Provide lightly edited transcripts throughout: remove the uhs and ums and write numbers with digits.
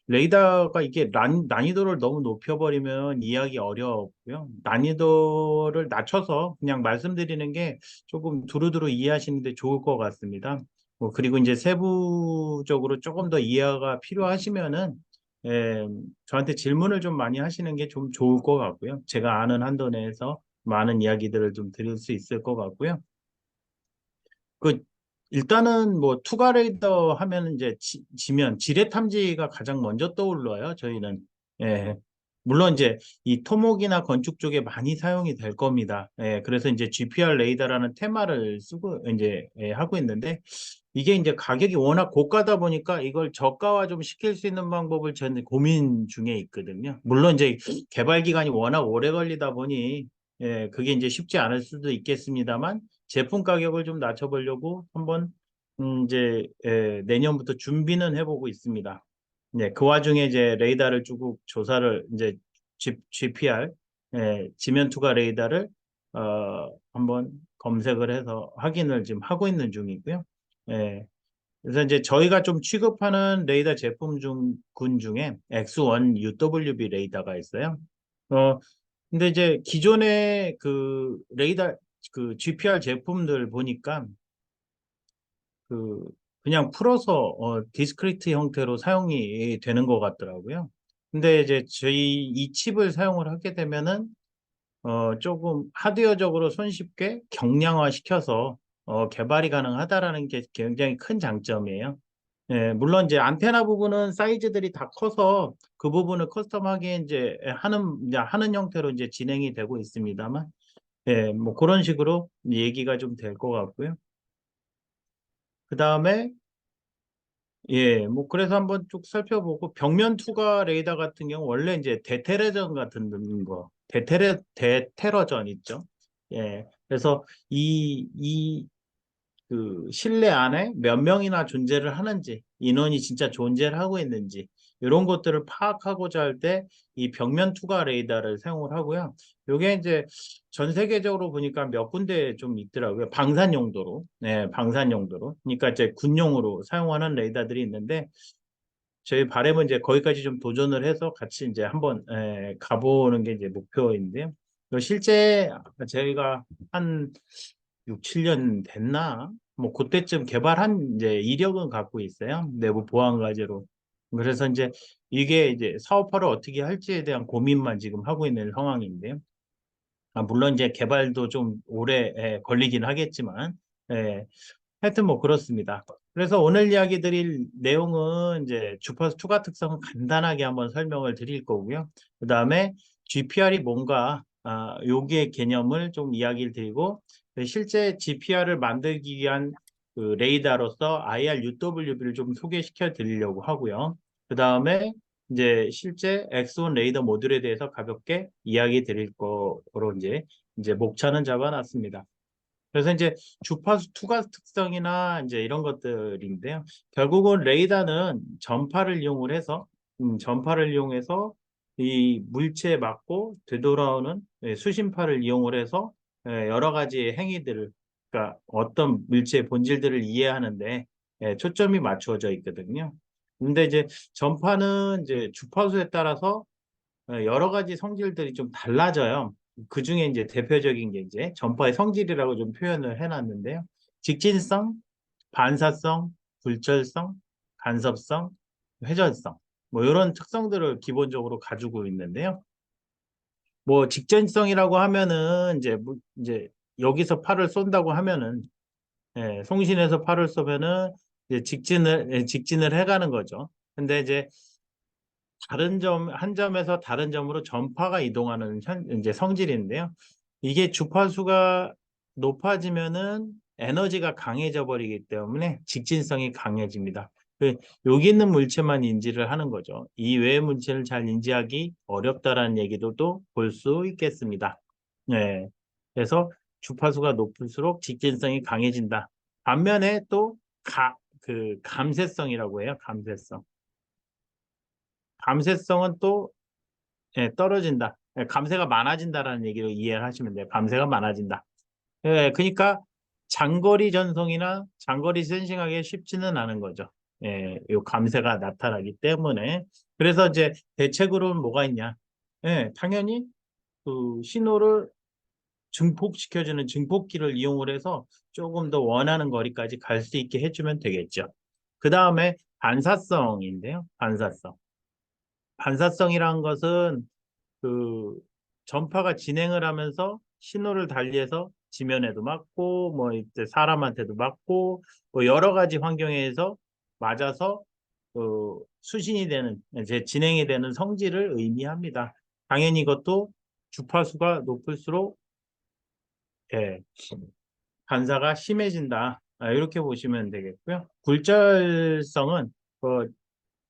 레이더가 이게 난이도를 너무 높여버리면 이해하기 어렵고요. 난이도를 낮춰서 그냥 말씀드리는 게 조금 두루두루 이해하시는데 좋을 것 같습니다. 그리고 이제 세부적으로 조금 더 이해가 필요하시면은 예, 저한테 질문을 좀 많이 하시는 게 좀 좋을 것 같고요. 제가 아는 한도 내에서 많은 이야기들을 좀 드릴 수 있을 것 같고요. 그 일단은 뭐 투가 레이더 하면 이제 지면 지뢰 탐지가 가장 먼저 떠올라요. 저희는 예. 물론 이제 이 토목이나 건축 쪽에 많이 사용이 될 겁니다. 예. 그래서 이제 GPR 레이더라는 테마를 쓰고 이제 예, 하고 있는데 이게 이제 가격이 워낙 고가다 보니까 이걸 저가화 좀 시킬 수 있는 방법을 저는 고민 중에 있거든요. 물론 이제 개발 기간이 워낙 오래 걸리다 보니 예, 그게 이제 쉽지 않을 수도 있겠습니다만 제품 가격을 좀 낮춰보려고 한번 이제 내년부터 준비는 해보고 있습니다. 네, 그 와중에 이제 레이더를 쭉 조사를 이제 GPR 지면 투과 레이더를 한번 검색을 해서 확인을 지금 하고 있는 중이고요. 예, 그래서 이제 저희가 좀 취급하는 레이더 제품 군 중에 X1 UWB 레이더가 있어요. 어, 근데 이제 기존의 그 레이더 그 GPR 제품들 보니까 그 그냥 풀어서 디스크리트 형태로 사용이 되는 것 같더라고요. 근데 이제 저희 이 칩을 사용을 하게 되면은 조금 하드웨어적으로 손쉽게 경량화 시켜서 개발이 가능하다라는 게 굉장히 큰 장점이에요. 예, 물론 이제 안테나 부분은 사이즈들이 다 커서 그 부분을 커스텀하게 이제 하는 형태로 이제 진행이 되고 있습니다만, 예, 뭐 그런 식으로 얘기가 좀 될 것 같고요. 그 다음에 예, 뭐 그래서 한번 쭉 살펴보고 벽면 투과 레이더 같은 경우 원래 이제 대테러전 같은 거, 대테러전 있죠. 예, 그래서 이 그 실내 안에 몇 명이나 존재를 하는지, 인원이 진짜 존재를 하고 있는지, 이런 것들을 파악하고자 할 때 이 벽면 투과 레이더를 사용을 하고요. 요게 이제 전 세계적으로 보니까 몇 군데 좀 있더라고요. 방산 용도로. 네, 방산 용도로. 그러니까 이제 군용으로 사용하는 레이더들이 있는데, 저희 바람은 이제 거기까지 좀 도전을 해서 같이 이제 한번 가보는 게 이제 목표인데요. 실제 저희가 한 6, 7년 됐나? 뭐 그때쯤 개발한 이제 이력은 갖고 있어요. 내부 보안 과제로. 그래서 이제 이게 이제 사업화를 어떻게 할지에 대한 고민만 지금 하고 있는 상황인데요. 물론 이제 개발도 좀 오래 걸리긴 하겠지만, 예, 하여튼 뭐 그렇습니다. 그래서 오늘 이야기 드릴 내용은 이제 주파수 투과 특성을 간단하게 한번 설명을 드릴 거고요. 그 다음에 GPR이 뭔가, 요기의 개념을 좀 이야기를 드리고, 실제 GPR을 만들기 위한 그 레이더로서 IR-UWB를 좀 소개시켜 드리려고 하고요. 그 다음에 이제 실제 X1 레이더 모듈에 대해서 가볍게 이야기 드릴 거로 이제 목차는 잡아놨습니다. 그래서 이제 주파수 투과 특성이나 이제 이런 것들인데요. 결국은 레이더는 전파를 이용을 해서 전파를 이용해서 이 물체에 맞고 되돌아오는 수신파를 이용을 해서 여러 가지 행위들을 그러니까 어떤 물체의 본질들을 이해하는데 초점이 맞추어져 있거든요. 근데 이제 전파는 이제 주파수에 따라서 여러 가지 성질들이 좀 달라져요. 그 중에 이제 대표적인 게 이제 전파의 성질이라고 좀 표현을 해놨는데요. 직진성, 반사성, 불철성, 간섭성, 회전성. 뭐 이런 특성들을 기본적으로 가지고 있는데요. 뭐 직전성이라고 하면은 이제 여기서 팔을 쏜다고 하면은 송신해서 팔을 쏘면은 이제 직진을 해가는 거죠. 근데 이제 한 점에서 다른 점으로 전파가 이동하는 이제 성질인데요. 이게 주파수가 높아지면은 에너지가 강해져 버리기 때문에 직진성이 강해집니다. 여기 있는 물체만 인지를 하는 거죠. 이 외의 물체를 잘 인지하기 어렵다라는 얘기도 또 볼 수 있겠습니다. 네. 그래서 주파수가 높을수록 직진성이 강해진다. 반면에 또 감쇄성이라고 해요. 감쇄성은 또 떨어진다. 감세가 많아진다라는 얘기로 이해를 하시면 돼요. 감세가 많아진다. 그러니까 장거리 전송이나 장거리 센싱하기 쉽지는 않은 거죠. 요 감쇄가 나타나기 때문에. 그래서 이제 대책으로는 뭐가 있냐? 당연히 그 신호를 증폭시켜주는 증폭기를 이용을 해서 조금 더 원하는 거리까지 갈 수 있게 해주면 되겠죠. 그 다음에 반사성인데요. 반사성. 반사성이라는 것은 그 전파가 진행을 하면서 신호를 달리해서 지면에도 맞고 뭐 이제 사람한테도 맞고 뭐 여러 가지 환경에서 맞아서 수신이 되는 이제 진행이 되는 성질을 의미합니다. 당연히 이것도 주파수가 높을수록 예, 반사가 심해진다. 이렇게 보시면 되겠고요. 굴절성은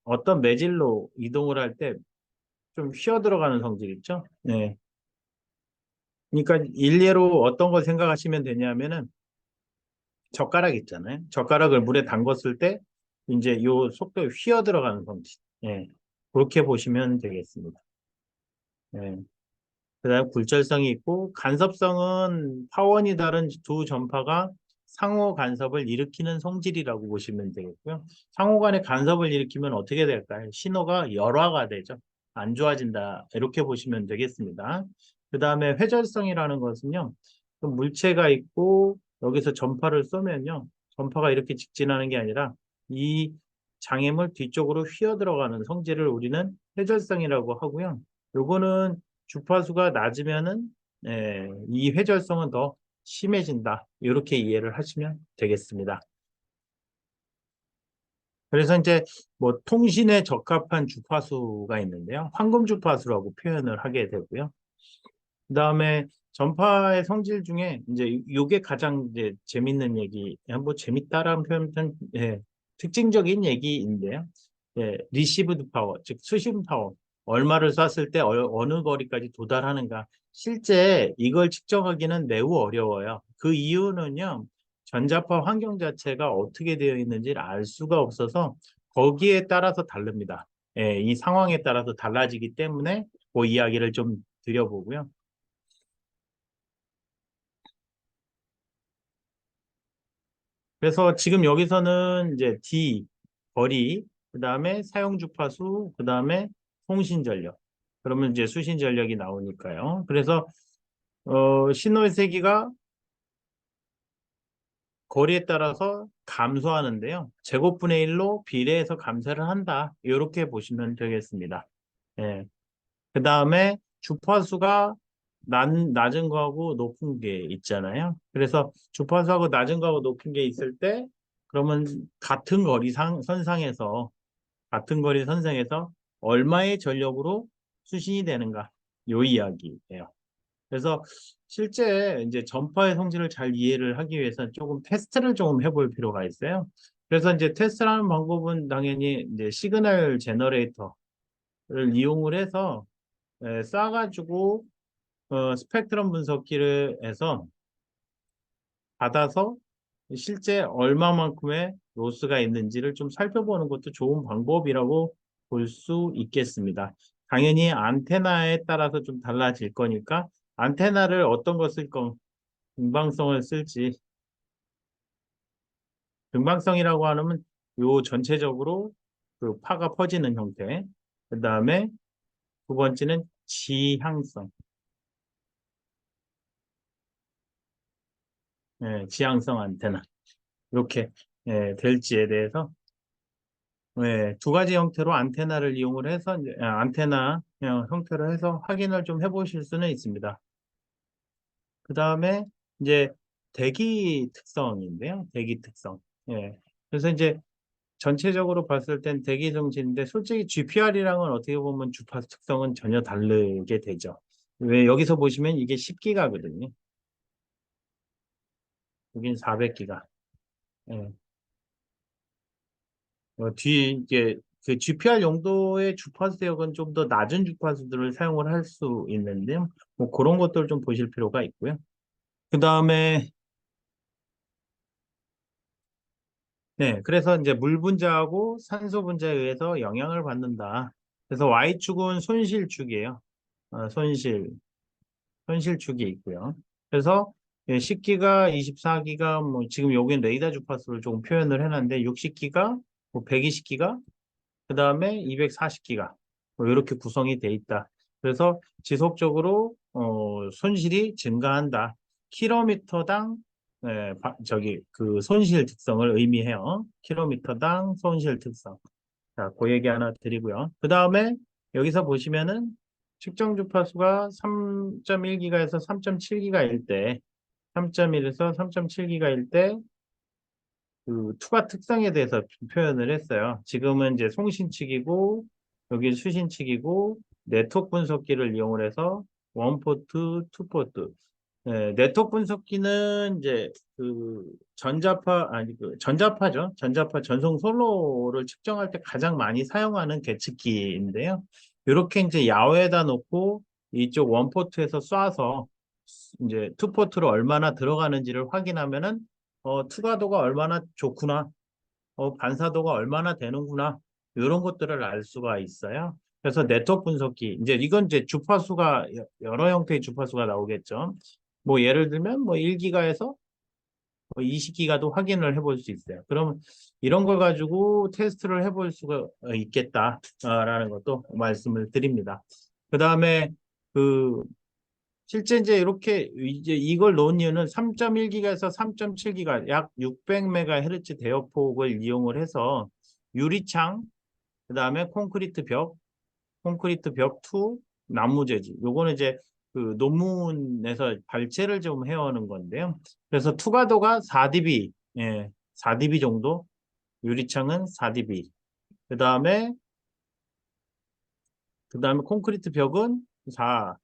어떤 매질로 이동을 할 때 좀 휘어 들어가는 성질 있죠? 네. 그러니까 일례로 어떤 걸 생각하시면 되냐면은 젓가락 있잖아요. 젓가락을 물에 담궜을 때 이제 요 속도에 휘어 들어가는 성질. 예. 그렇게 보시면 되겠습니다. 예. 그다음 굴절성이 있고 간섭성은 파원이 다른 두 전파가 상호 간섭을 일으키는 성질이라고 보시면 되겠고요. 상호 간의 간섭을 일으키면 어떻게 될까요? 신호가 열화가 되죠. 안 좋아진다. 이렇게 보시면 되겠습니다. 그다음에 회절성이라는 것은요. 그 물체가 있고 여기서 전파를 쏘면요. 전파가 이렇게 직진하는 게 아니라 이 장애물 뒤쪽으로 휘어 들어가는 성질을 우리는 회절성이라고 하고요. 요거는 주파수가 낮으면은 이 회절성은 더 심해진다. 이렇게 이해를 하시면 되겠습니다. 그래서 이제 뭐 통신에 적합한 주파수가 있는데요. 황금 주파수라고 표현을 하게 되고요. 그다음에 전파의 성질 중에 이제 요게 가장 이제 재밌는 얘기, 뭐 재밌다라는 표현은 특징적인 얘기인데요. 리시브드 파워, 즉 수신 파워, 얼마를 쐈을 때 어느 거리까지 도달하는가. 실제 이걸 측정하기는 매우 어려워요. 그 이유는요, 전자파 환경 자체가 어떻게 되어 있는지를 알 수가 없어서 거기에 따라서 다릅니다. 이 상황에 따라서 달라지기 때문에 그 이야기를 좀 드려보고요. 그래서 지금 여기서는 이제 D, 거리, 그 다음에 사용 주파수, 그 다음에 통신 전력. 그러면 이제 수신 전력이 나오니까요. 그래서 신호의 세기가 거리에 따라서 감소하는데요. 제곱분의 1로 비례해서 감소를 한다. 이렇게 보시면 되겠습니다. 예. 그 다음에 주파수가 낮은 거하고 높은 게 있잖아요. 그래서 주파수하고 낮은 거하고 높은 게 있을 때 그러면 같은 거리 선상에서 얼마의 전력으로 수신이 되는가 요 이야기예요. 그래서 실제 이제 전파의 성질을 잘 이해를 하기 위해서 조금 테스트를 조금 해볼 필요가 있어요. 그래서 이제 테스트하는 방법은 당연히 이제 시그널 제너레이터를 이용을 해서 쏴가지고 스펙트럼 분석기를 해서 받아서 실제 얼마만큼의 로스가 있는지를 좀 살펴보는 것도 좋은 방법이라고 볼 수 있겠습니다. 당연히 안테나에 따라서 좀 달라질 거니까 안테나를 어떤 거 쓸 건, 등방성을 쓸지, 등방성이라고 하면 요 전체적으로 그 파가 퍼지는 형태, 그 다음에 두 번째는 지향성, 지향성 안테나. 이렇게 될지에 대해서 두 가지 형태로 안테나를 이용을 해서 안테나 형태로 해서 확인을 좀 해보실 수는 있습니다. 그 다음에 이제 대기 특성인데요. 대기 특성. 그래서 이제 전체적으로 봤을 땐 대기 정지인데 솔직히 GPR이랑은 어떻게 보면 주파수 특성은 전혀 다르게 되죠. 왜 여기서 보시면 이게 10기가거든요. 여긴 400기가. 이게 그 GPR 용도의 주파수 대역은 좀 더 낮은 주파수들을 사용을 할 수 있는데요. 뭐 그런 것들을 좀 보실 필요가 있고요. 그 다음에 그래서 이제 물 분자하고 산소 분자에 의해서 영향을 받는다. 그래서 Y축은 손실축이에요. 손실축이 있고요. 그래서 10기가, 24기가, 뭐 지금 여기는 레이더 주파수를 조금 표현을 해놨는데 60기가, 뭐 120기가, 그 다음에 240기가 뭐 이렇게 구성이 돼 있다. 그래서 지속적으로 손실이 증가한다. 킬로미터당 저기 그 손실 특성을 의미해요. 킬로미터당 손실 특성. 자, 그 얘기 하나 드리고요. 그 다음에 여기서 보시면은 측정 주파수가 3.1기가에서 3.7기가일 때, 3.1에서 3.7기가일 때 그 투과 특성에 대해서 표현을 했어요. 지금은 이제 송신측이고 여기 수신측이고 네트워크 분석기를 이용을 해서 원포트, 투포트. 네트워크 분석기는 이제 그 전자파 아니 그 전자파죠. 전자파 전송 선로를 측정할 때 가장 많이 사용하는 계측기인데요. 이렇게 이제 야외에다 놓고 이쪽 원포트에서 쏴서 이제 투포트로 얼마나 들어가는지를 확인하면은 투과도가 얼마나 좋구나, 반사도가 얼마나 되는구나, 이런 것들을 알 수가 있어요. 그래서 네트워크 분석기, 이제 이건 이제 주파수가 여러 형태의 주파수가 나오겠죠. 뭐 예를 들면 뭐 1기가에서 20기가도 확인을 해볼 수 있어요. 그러면 이런 걸 가지고 테스트를 해볼 수가 있겠다라는 것도 말씀을 드립니다. 그 다음에 그 실제 이제 이렇게 이제 이걸 놓은 이유는 3.1기가에서 3.7기가 약 600MHz 대역폭을 이용을 해서 유리창, 그다음에 콘크리트 벽 투, 나무 재질. 요거는 이제 그 논문에서 발제를 좀 해오는 건데요. 그래서 투과도가 4dB, 4dB 정도. 유리창은 4dB. 그다음에 그다음에 콘크리트 벽은 4.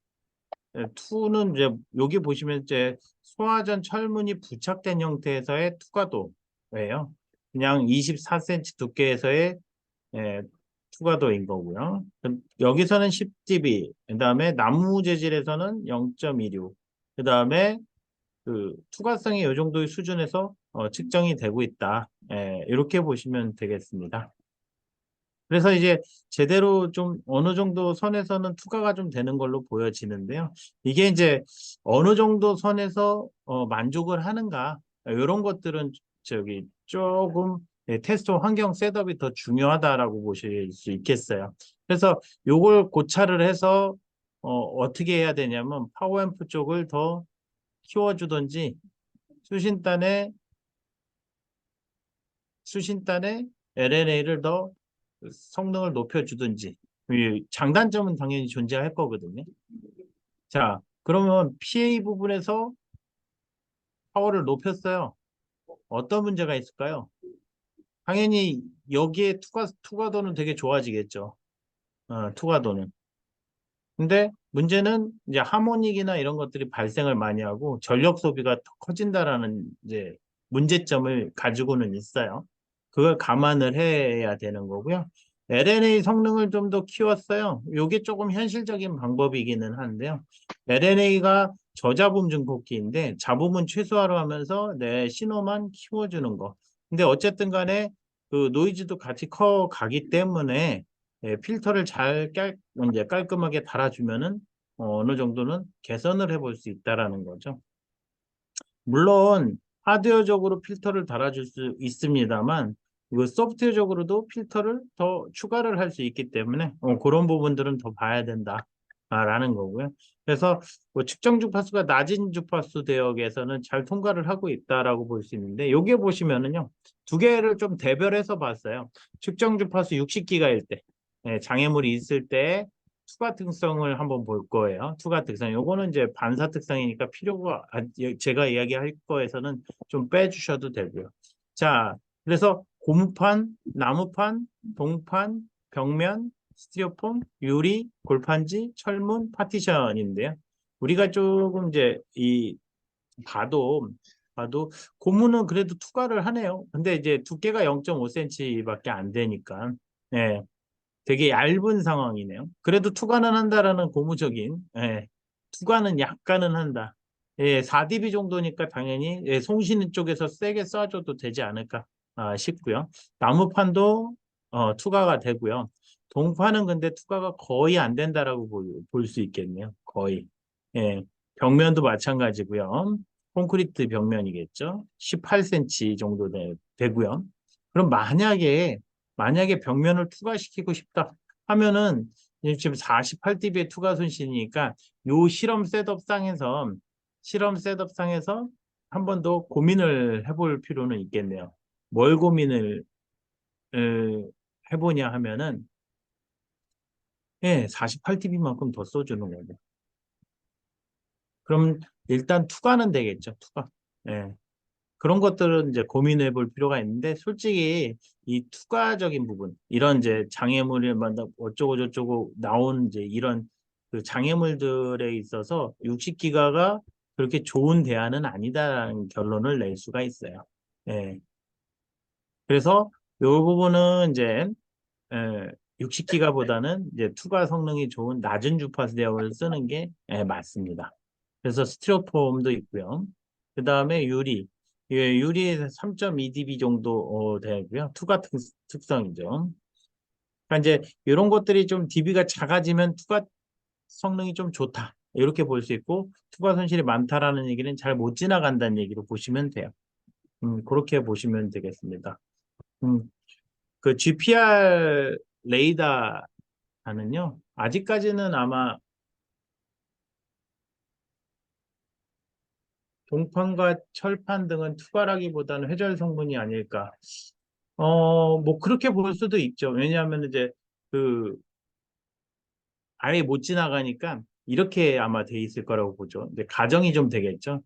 투는 이제 여기 보시면 이제 소화전 철문이 부착된 형태에서의 투과도예요. 그냥 24cm 두께에서의 투과도인 거고요. 여기서는 10dB, 그다음에 나무 재질에서는 0.26, 그다음에 그 투과성이 이 정도의 수준에서 측정이 되고 있다. 이렇게 보시면 되겠습니다. 그래서 이제 제대로 좀 어느 정도 선에서는 투과가 좀 되는 걸로 보여지는데요. 이게 이제 어느 정도 선에서 만족을 하는가, 이런 것들은 저기 조금 테스트 환경 셋업이 더 중요하다라고 보실 수 있겠어요. 그래서 요걸 고찰을 해서 어떻게 해야 되냐면 파워앰프 쪽을 더 키워주든지 수신단에 수신단에 LNA를 더 성능을 높여주든지, 이 장단점은 당연히 존재할 거거든요. 자, 그러면 PA 부분에서 파워를 높였어요. 어떤 문제가 있을까요? 당연히 여기에 투과도는 되게 좋아지겠죠. 투과도는. 근데 문제는 이제 하모닉이나 이런 것들이 발생을 많이 하고 전력 소비가 더 커진다라는 이제 문제점을 가지고는 있어요. 그걸 감안을 해야 되는 거고요. LNA 성능을 좀 더 키웠어요. 이게 조금 현실적인 방법이기는 한데요. LNA가 저잡음 증폭기인데 잡음은 최소화로 하면서 내 신호만 키워주는 거. 근데 어쨌든 간에 그 노이즈도 같이 커 가기 때문에 필터를 잘 이제 깔끔하게 달아주면은 어느 정도는 개선을 해볼 수 있다라는 거죠. 물론 하드웨어적으로 필터를 달아줄 수 있습니다만 그 소프트웨어적으로도 필터를 더 추가를 할 수 있기 때문에 그런 부분들은 더 봐야 된다라는 거고요. 그래서 뭐 측정 주파수가 낮은 주파수 대역에서는 잘 통과를 하고 있다라고 볼 수 있는데 여기에 보시면은요, 두 개를 좀 대별해서 봤어요. 측정 주파수 60기가일 때, 장애물이 있을 때 투과 특성을 한번 볼 거예요. 투과 특성. 요거는 이제 반사 특성이니까 필요가 제가 이야기할 거에서는 좀 빼주셔도 되고요. 자, 그래서 고무판, 나무판, 동판, 벽면, 스티로폼, 유리, 골판지, 철문, 파티션인데요. 우리가 조금 이제 이 봐도 고무는 그래도 투과를 하네요. 근데 이제 두께가 0.5cm밖에 안 되니까. 예. 되게 얇은 상황이네요. 그래도 투과는 한다라는 고무적인, 투과는 약간은 한다. 4dB 정도니까 당연히 송신 쪽에서 세게 쏴줘도 되지 않을까 싶고요. 나무판도 투과가 되고요. 동판은 근데 투과가 거의 안 된다라고 볼 수 있겠네요. 거의. 예, 벽면도 마찬가지고요. 콘크리트 벽면이겠죠. 18cm 정도 되고요. 그럼 만약에 만약에 벽면을 투과시키고 싶다 하면은 지금 48dB의 투과 손실이니까 요 실험 셋업상에서 한 번 더 고민을 해볼 필요는 있겠네요. 뭘 고민을 해보냐 하면은 예, 48dB만큼 더 써주는 거죠. 그럼 일단 투과는 되겠죠, 투과. 예. 그런 것들은 이제 고민해 볼 필요가 있는데, 솔직히 이 투과적인 부분, 이런 이제 장애물을 만다 어쩌고 저쩌고 나온 이제 이런 그 장애물들에 있어서 60기가가 그렇게 좋은 대안은 아니다라는 결론을 낼 수가 있어요. 예. 그래서 이 부분은 이제 60기가보다는 이제 투과 성능이 좋은 낮은 주파수 대역을 쓰는 게 맞습니다. 그래서 스티로폼도 있고요. 그 다음에 유리. 예, 유리에서 3.2dB 정도 되고요. 투과 특성이죠. 그러니까 이제 이런 것들이 좀 dB가 작아지면 투과 성능이 좀 좋다. 이렇게 볼 수 있고, 투과 손실이 많다라는 얘기는 잘 못 지나간다는 얘기로 보시면 돼요. 그렇게 보시면 되겠습니다. 음, 그 GPR 레이더는 아직까지는 아마 동판과 철판 등은 투과라기보다는 회절 성분이 아닐까. 뭐 그렇게 볼 수도 있죠. 왜냐하면 이제 그 아예 못 지나가니까 이렇게 아마 돼 있을 거라고 보죠. 이제 가정이 좀 되겠죠.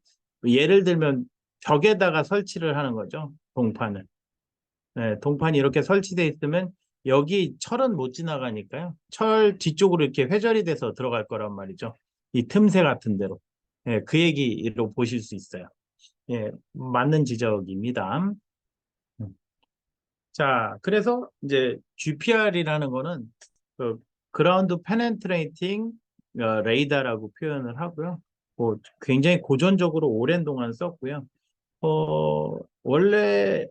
예를 들면 벽에다가 설치를 하는 거죠. 동판을. 네, 동판이 이렇게 설치돼 있으면 여기 철은 못 지나가니까요. 철 뒤쪽으로 이렇게 회절이 돼서 들어갈 거란 말이죠. 이 틈새 같은 데로. 예, 그 얘기로 보실 수 있어요. 예, 맞는 지적입니다. 음. 자, 그래서 이제 GPR이라는 거는 그 그라운드 페네트레이팅 레이더라고 표현을 하고요. 뭐 굉장히 고전적으로 오랜 동안 썼고요. 원래,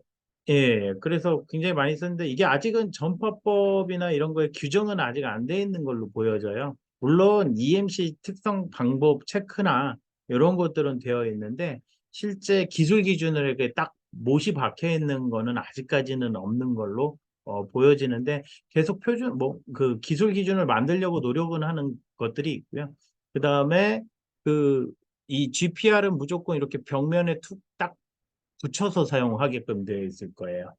예, 그래서 굉장히 많이 썼는데, 이게 아직은 전파법이나 이런 거에 규정은 아직 안 돼 있는 걸로 보여져요. 물론, EMC 특성 방법 체크나 이런 것들은 되어 있는데, 실제 기술 기준으로 이렇게 딱 못이 박혀 있는 거는 아직까지는 없는 걸로 보여지는데, 계속 그 기술 기준을 만들려고 노력은 하는 것들이 있고요. 그 다음에, 그, 이 GPR은 무조건 이렇게 벽면에 딱 붙여서 사용하게끔 되어 있을 거예요.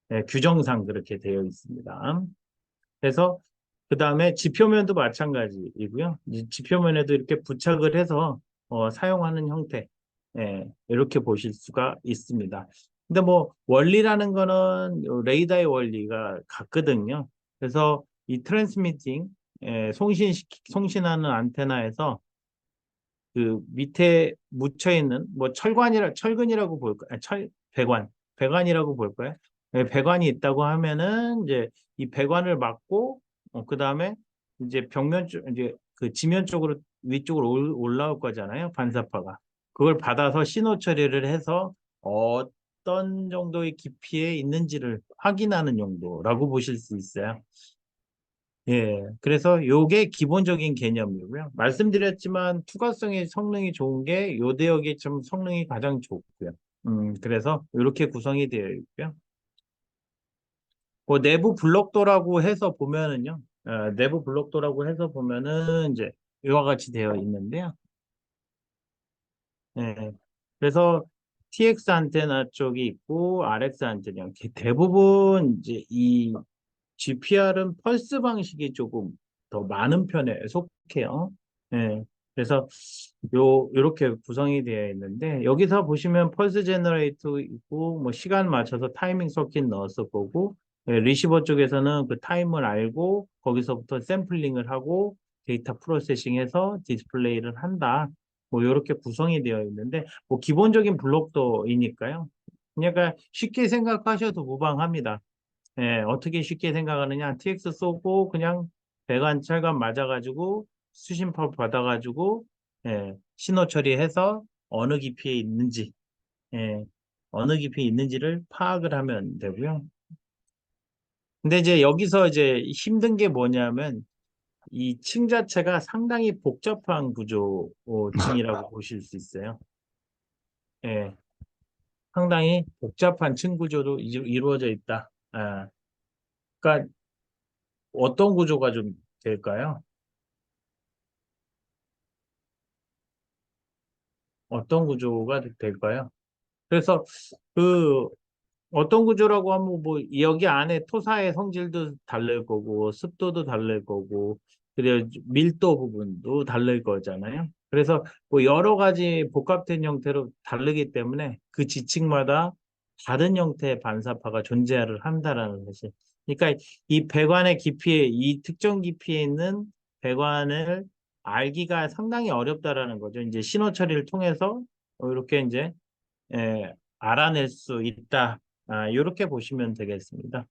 네, 규정상 그렇게 되어 있습니다. 그래서 그 다음에 지표면도 마찬가지이고요. 이 지표면에도 이렇게 부착을 해서 사용하는 형태, 이렇게 보실 수가 있습니다. 근데 뭐 원리라는 거는 레이더의 원리가 같거든요. 그래서 이 트랜스미팅, 송신하는 안테나에서 그 밑에 묻혀 있는 뭐 철근이라고 볼까? 배관이라고 볼까요? 네, 배관이 있다고 하면은 이제 이 배관을 막고 그다음에 이제 벽면 쪽 이제 그 지면 쪽으로 위쪽으로 올라올 거잖아요. 반사파가. 그걸 받아서 신호 처리를 해서 어떤 정도의 깊이에 있는지를 확인하는 용도라고 보실 수 있어요. 예, 그래서 요게 기본적인 개념이고요. 말씀드렸지만 투과성이 성능이 좋은 게 요 대역이 좀 성능이 가장 좋고요. 그래서 이렇게 구성이 되어 있고요. 그 내부 블록도라고 해서 보면은요, 내부 블록도라고 해서 보면은 이제 이와 같이 되어 있는데요. 예, 그래서 TX 안테나 쪽이 있고 RX 안테나 대부분 이제 이 GPR은 펄스 방식이 조금 더 많은 편에 속해요. 예. 그래서 요렇게 구성이 되어 있는데 여기서 보시면 펄스 제너레이터 있고 뭐 시간 맞춰서 타이밍 서킷 넣었을 거고 리시버 쪽에서는 그 타임을 알고 거기서부터 샘플링을 하고 데이터 프로세싱해서 디스플레이를 한다. 뭐 이렇게 구성이 되어 있는데 뭐 기본적인 블록도이니까요. 그러니까 쉽게 생각하셔도 무방합니다. 예, 어떻게 쉽게 생각하느냐. TX 쏘고 그냥 배관 철관 맞아가지고 수심파 받아가지고 신호 처리해서 어느 깊이에 있는지 예, 어느 깊이에 있는지를 파악을 하면 되고요. 근데 이제 여기서 이제 힘든 게 뭐냐면 이 층 자체가 상당히 복잡한 구조층이라고 보실 수 있어요. 예, 상당히 복잡한 층 구조로 이루어져 있다. 아, 그러니까 어떤 구조가 좀 될까요? 어떤 구조가 될까요? 그래서 그 어떤 구조라고 하면 뭐 여기 안에 토사의 성질도 다를 거고 습도도 다를 거고 그리고 밀도 부분도 다를 거잖아요. 그래서 뭐 여러 가지 복합된 형태로 다르기 때문에 그 지층마다 다른 형태의 반사파가 존재를 한다라는 것이. 그러니까 이 배관의 깊이에 이 특정 깊이에 있는 배관을 알기가 상당히 어렵다라는 거죠. 이제 신호 처리를 통해서 이렇게 이제 알아낼 수 있다. 이렇게 보시면 되겠습니다.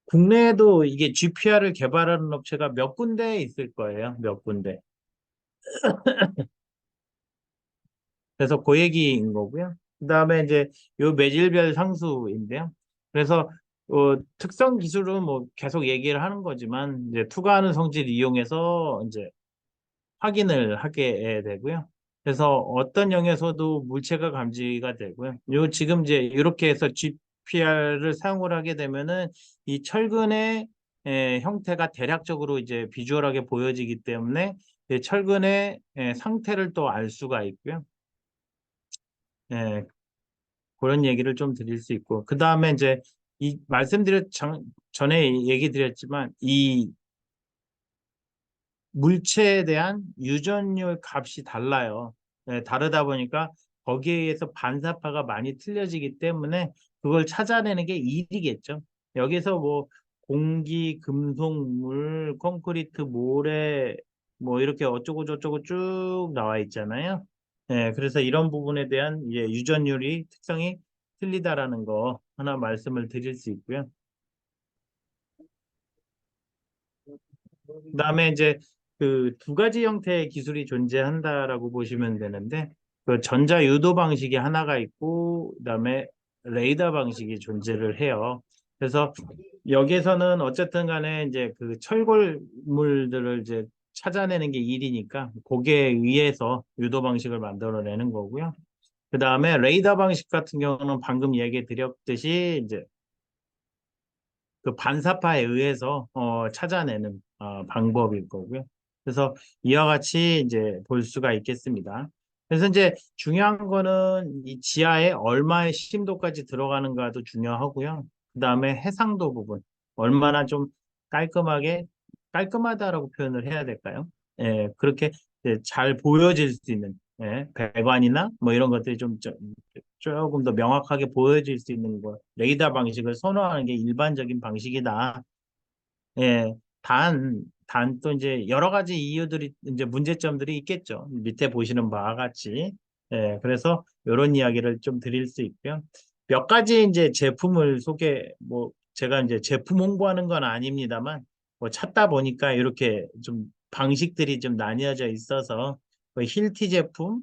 국내에도 이게 GPR을 개발하는 업체가 몇 군데 있을 거예요. 몇 군데. 그래서 그 얘기인 거고요. 그다음에 이제 요 매질별 상수인데요. 그래서 특성 기술은 뭐 계속 얘기를 하는 거지만 이제 투과하는 성질 이용해서 이제 확인을 하게 되고요. 그래서 어떤 영역에서도 물체가 감지가 되고요. 요 지금 이제 이렇게 해서 GPR을 사용을 하게 되면은 이 철근의 형태가 대략적으로 이제 비주얼하게 보여지기 때문에 이 철근의 상태를 또 알 수가 있고요. 예, 그런 얘기를 좀 드릴 수 있고 그 다음에 이제 이 전에 얘기 드렸지만 이 물체에 대한 유전율 값이 달라요. 다르다 보니까 거기에 의해서 반사파가 많이 틀려지기 때문에 그걸 찾아내는 게 일이겠죠. 여기서 뭐 공기, 금속, 물, 콘크리트, 모래 뭐 이렇게 어쩌고 저쩌고 쭉 나와 있잖아요. 그래서 이런 부분에 대한 이제 유전율이 특성이 틀리다라는 거 하나 말씀을 드릴 수 있고요. 그다음에 이제 그 두 가지 형태의 기술이 존재한다라고 보시면 되는데 그 전자 유도 방식이 하나가 있고 그다음에 레이더 방식이 존재를 해요. 그래서 여기에서는 어쨌든 간에 이제 그 철골물들을 이제 찾아내는 게 일이니까 거기에 의해서 유도 방식을 만들어내는 거고요. 그다음에 레이더 방식 같은 경우는 방금 얘기 드렸듯이 이제 그 반사파에 의해서 찾아내는 방법일 거고요. 그래서 이와 같이 이제 볼 수가 있겠습니다. 그래서 이제 중요한 거는 이 지하에 얼마의 심도까지 들어가는가도 중요하고요. 그다음에 해상도 부분 얼마나 좀 깔끔하게 깔끔하다라고 표현을 해야 될까요? 그렇게 이제 잘 보여질 수 있는 배관이나 뭐 이런 것들이 조금 더 명확하게 보여질 수 있는 거, 레이더 방식을 선호하는 게 일반적인 방식이다. 예, 단 또 이제 여러 가지 이유들이 이제 문제점들이 있겠죠. 밑에 보시는 바와 같이. 그래서 이런 이야기를 좀 드릴 수 있고요. 몇 가지 이제 제품을 뭐 제가 이제 제품 홍보하는 건 아닙니다만 뭐 찾다 보니까 이렇게 좀 방식들이 좀 나뉘어져 있어서 뭐 힐티 제품,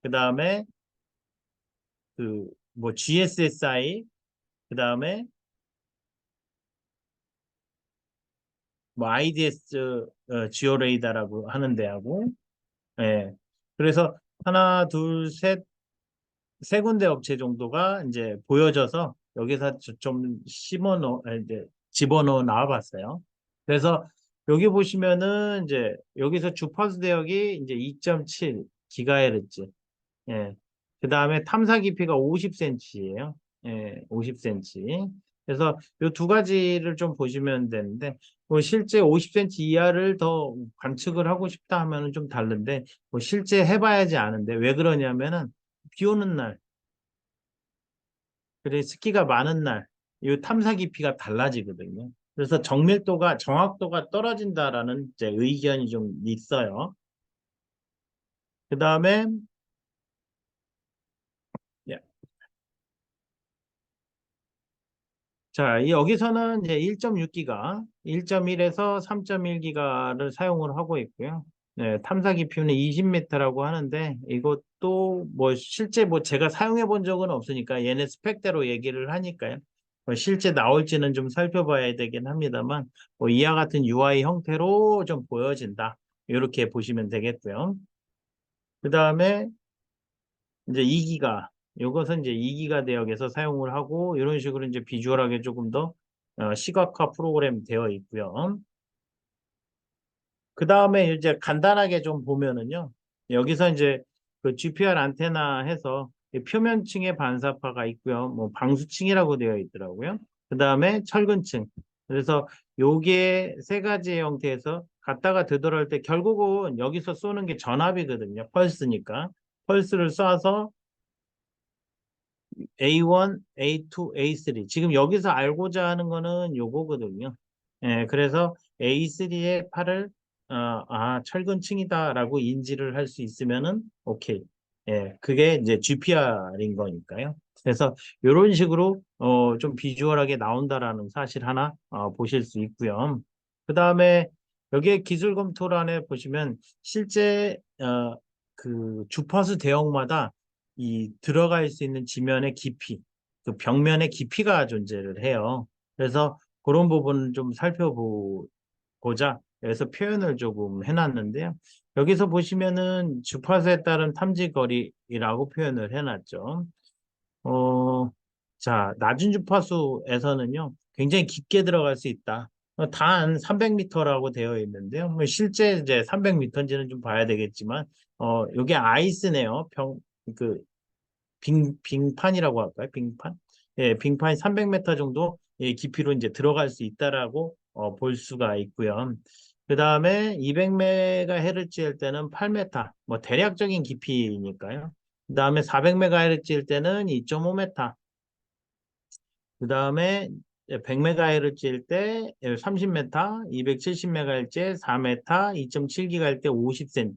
그 다음에 그 뭐 GSSI, 그 다음에 뭐 IDS 지오레이다라고 하는 데하고 예. 그래서 하나, 둘, 세 군데 업체 정도가 이제 보여져서 여기서 좀 이제 집어넣어 나와봤어요. 그래서 여기 보시면은 이제 여기서 주파수 대역이 이제 2.7 기가헤르츠. 예. 그 다음에 탐사 깊이가 50cm예요. 50cm. 그래서 이 두 가지를 좀 보시면 되는데, 뭐 실제 50cm 이하를 더 관측을 하고 싶다 하면은 좀 다른데, 뭐 실제 해봐야지 아는데, 왜 그러냐면은, 비 오는 날, 그래, 습기가 많은 날, 이 탐사 깊이가 달라지거든요. 그래서 정확도가 떨어진다라는 이제 의견이 좀 있어요. 그 다음에, 자, 여기서는 이제 1.6기가, 1.1에서 3.1기가를 사용을 하고 있고요. 탐사 깊이는 20m라고 하는데 이것도 뭐 실제 뭐 제가 사용해 본 적은 없으니까 얘네 스펙대로 얘기를 하니까요. 뭐 실제 나올지는 좀 살펴봐야 되긴 합니다만 뭐 이와 같은 UI 형태로 좀 보여진다. 이렇게 보시면 되겠고요. 그 다음에 이제 2기가, 이것은 이제 2기가 대역에서 사용을 하고 이런 식으로 이제 비주얼하게 조금 더 시각화 프로그램 되어 있고요. 그 다음에 이제 간단하게 좀 보면은요. 여기서 이제 그 GPR 안테나 해서 이 표면층의 반사파가 있고요. 뭐 방수층이라고 되어 있더라고요. 그 다음에 철근층. 그래서 요게 세 가지 형태에서 갔다가 되돌아올 때 결국은 여기서 쏘는 게 전압이거든요. 펄스니까. 펄스를 쏴서 A1, A2, A3. 지금 여기서 알고자 하는 거는 요거거든요. 예, 그래서 A3의 팔을 철근층이다라고 인지를 할 수 있으면은 오케이. 예, 그게 이제 GPR인 거니까요. 그래서 이런 식으로 좀 비주얼하게 나온다라는 사실 하나 보실 수 있고요. 그 다음에 여기에 기술 검토란에 보시면 실제 그 주파수 대역마다 이 들어갈 수 있는 지면의 깊이, 그 벽면의 깊이가 존재를 해요. 그래서 그런 부분을 좀 살펴보고자 여기서 표현을 조금 해놨는데요. 여기서 보시면은 주파수에 따른 탐지 거리라고 표현을 해놨죠. 어, 자, 낮은 주파수에서는요, 굉장히 깊게 들어갈 수 있다. 단 300m라고 되어 있는데요. 뭐 실제 이제 300m인지는 좀 봐야 되겠지만, 요게 아이스네요. 그 빙판이라고 할까요? 빙판? 예, 빙판이 300m 정도 예, 깊이로 이제 들어갈 수 있다라고 볼 수가 있고요. 그 다음에 200MHz일 때는 8m, 뭐 대략적인 깊이니까요. 그 다음에 400MHz일 때는 2.5m, 그 다음에 100MHz일 때 30m, 270MHz 4m, 2.7GHz 때 50cm,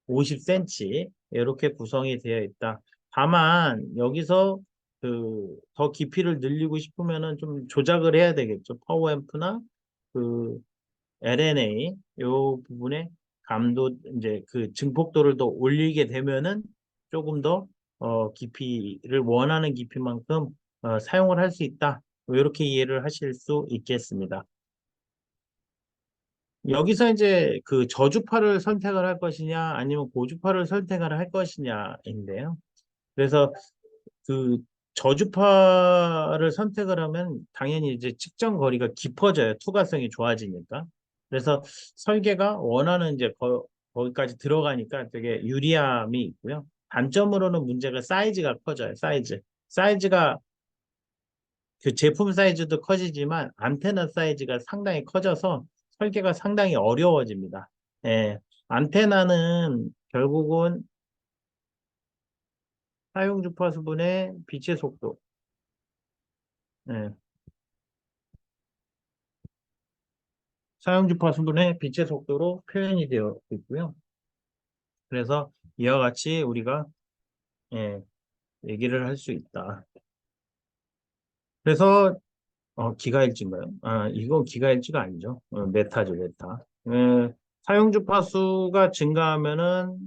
50cm 이렇게 구성이 되어 있다. 다만 여기서 그 더 깊이를 늘리고 싶으면은 좀 조작을 해야 되겠죠. 파워앰프나 그 LNA 요 부분에 감도 이제 그 증폭도를 더 올리게 되면은 조금 더 깊이를 원하는 깊이만큼 사용을 할 수 있다. 이렇게 이해를 하실 수 있겠습니다. 여기서 이제 그 저주파를 선택을 할 것이냐 아니면 고주파를 선택을 할 것이냐인데요. 그래서 그 저주파를 선택을 하면 당연히 이제 측정 거리가 깊어져요. 투과성이 좋아지니까. 그래서 설계가 원하는 이제 거기까지 들어가니까 되게 유리함이 있고요. 단점으로는 문제가 사이즈가 커져요. 사이즈가 그 제품 사이즈도 커지지만 안테나 사이즈가 상당히 커져서 설계가 상당히 어려워집니다. 예, 안테나는 결국은 사용 주파수분의 빛의 속도, 예, 사용 주파수분의 빛의 속도로 표현이 되어 있고요. 그래서 이와 같이 우리가 예, 얘기를 할 수 있다. 그래서 기가일지인가요? 이건 기가일지가 아니죠. 메타죠, 메타. 사용 주파수가 증가하면은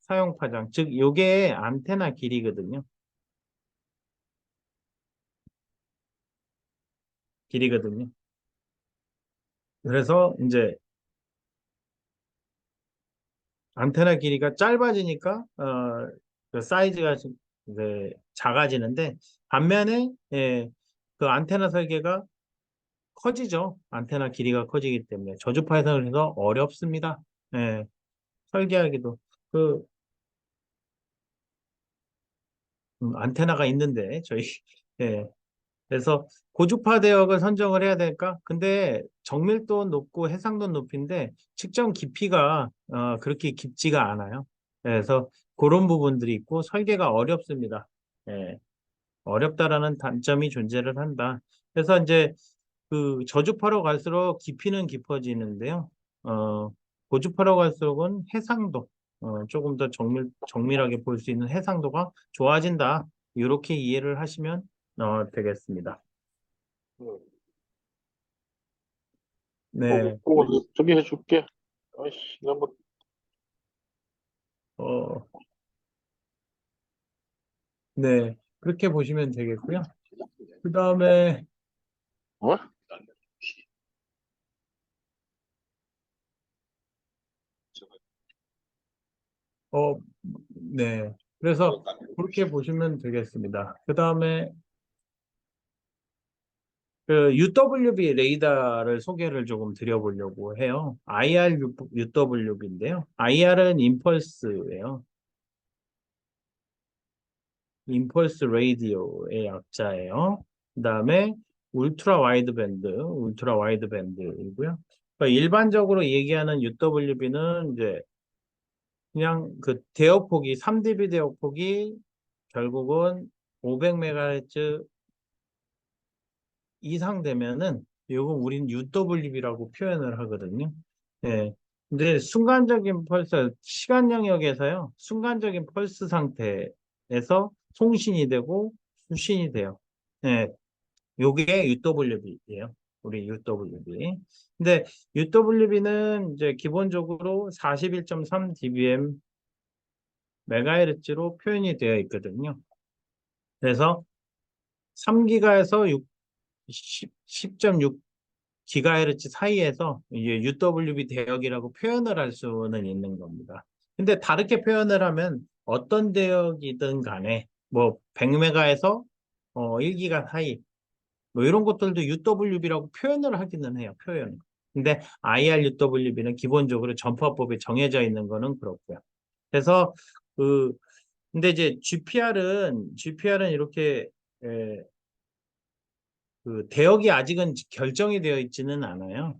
사용 파장, 즉 요게 안테나 길이거든요. 길이거든요. 그래서 이제 안테나 길이가 짧아지니까 그 사이즈가 좀 이제 작아지는데 반면에 예, 그 안테나 설계가 커지죠. 안테나 길이가 커지기 때문에 저주파 해석을 해서 어렵습니다. 예, 설계하기도 그 안테나가 있는데 저희 예, 그래서 고주파 대역을 선정을 해야 될까? 근데 정밀도 높고 해상도 높인데 측정 깊이가 그렇게 깊지가 않아요. 그래서 그런 부분들이 있고 설계가 어렵습니다. 예, 어렵다라는 단점이 존재를 한다. 그래서 이제 그 저주파로 갈수록 깊이는 깊어지는데요. 어, 고주파로 갈수록은 해상도, 조금 더 정밀하게 볼 수 있는 해상도가 좋아진다. 이렇게 이해를 하시면 되겠습니다. 응. 네, 저기 해줄게. 아이씨, 나 뭐, 어, 네, 그렇게 보시면 되겠고요. 그 다음에, 어? 네, 그래서 그렇게 보시면 되겠습니다. 그 다음에 그 UWB 레이더를 소개를 조금 드려보려고 해요. IR UWB인데요. IR은 임펄스예요. 임펄스 레디오의 약자예요. 그다음에 울트라 와이드 밴드이고요. 그러니까 일반적으로 얘기하는 UWB는 이제 그냥 그 대역폭이 3dB 대역폭이 결국은 500MHz 이상 되면은 요거 우린 UWB라고 표현을 하거든요. 예. 근데 순간적인 펄스, 시간 영역에서요. 순간적인 펄스 상태에서 송신이 되고 수신이 돼요. 예. 요게 UWB예요. 우리 UWB. 근데 UWB는 이제 기본적으로 41.3 dBm 메가헤르츠로 표현이 되어 있거든요. 그래서 3기가에서 10.6 기가헤르츠 사이에서 이제 UWB 대역이라고 표현을 할 수는 있는 겁니다. 근데 다르게 표현을 하면 어떤 대역이든 간에 뭐 100메가에서 1기가 사이 뭐 이런 것들도 UWB라고 표현을 하기는 해요. 표현. 근데 IRUWB는 기본적으로 전파법에 정해져 있는 거는 그렇고요. 그래서 그 근데 이제 GPR은 이렇게 그 대역이 아직은 결정이 되어 있지는 않아요.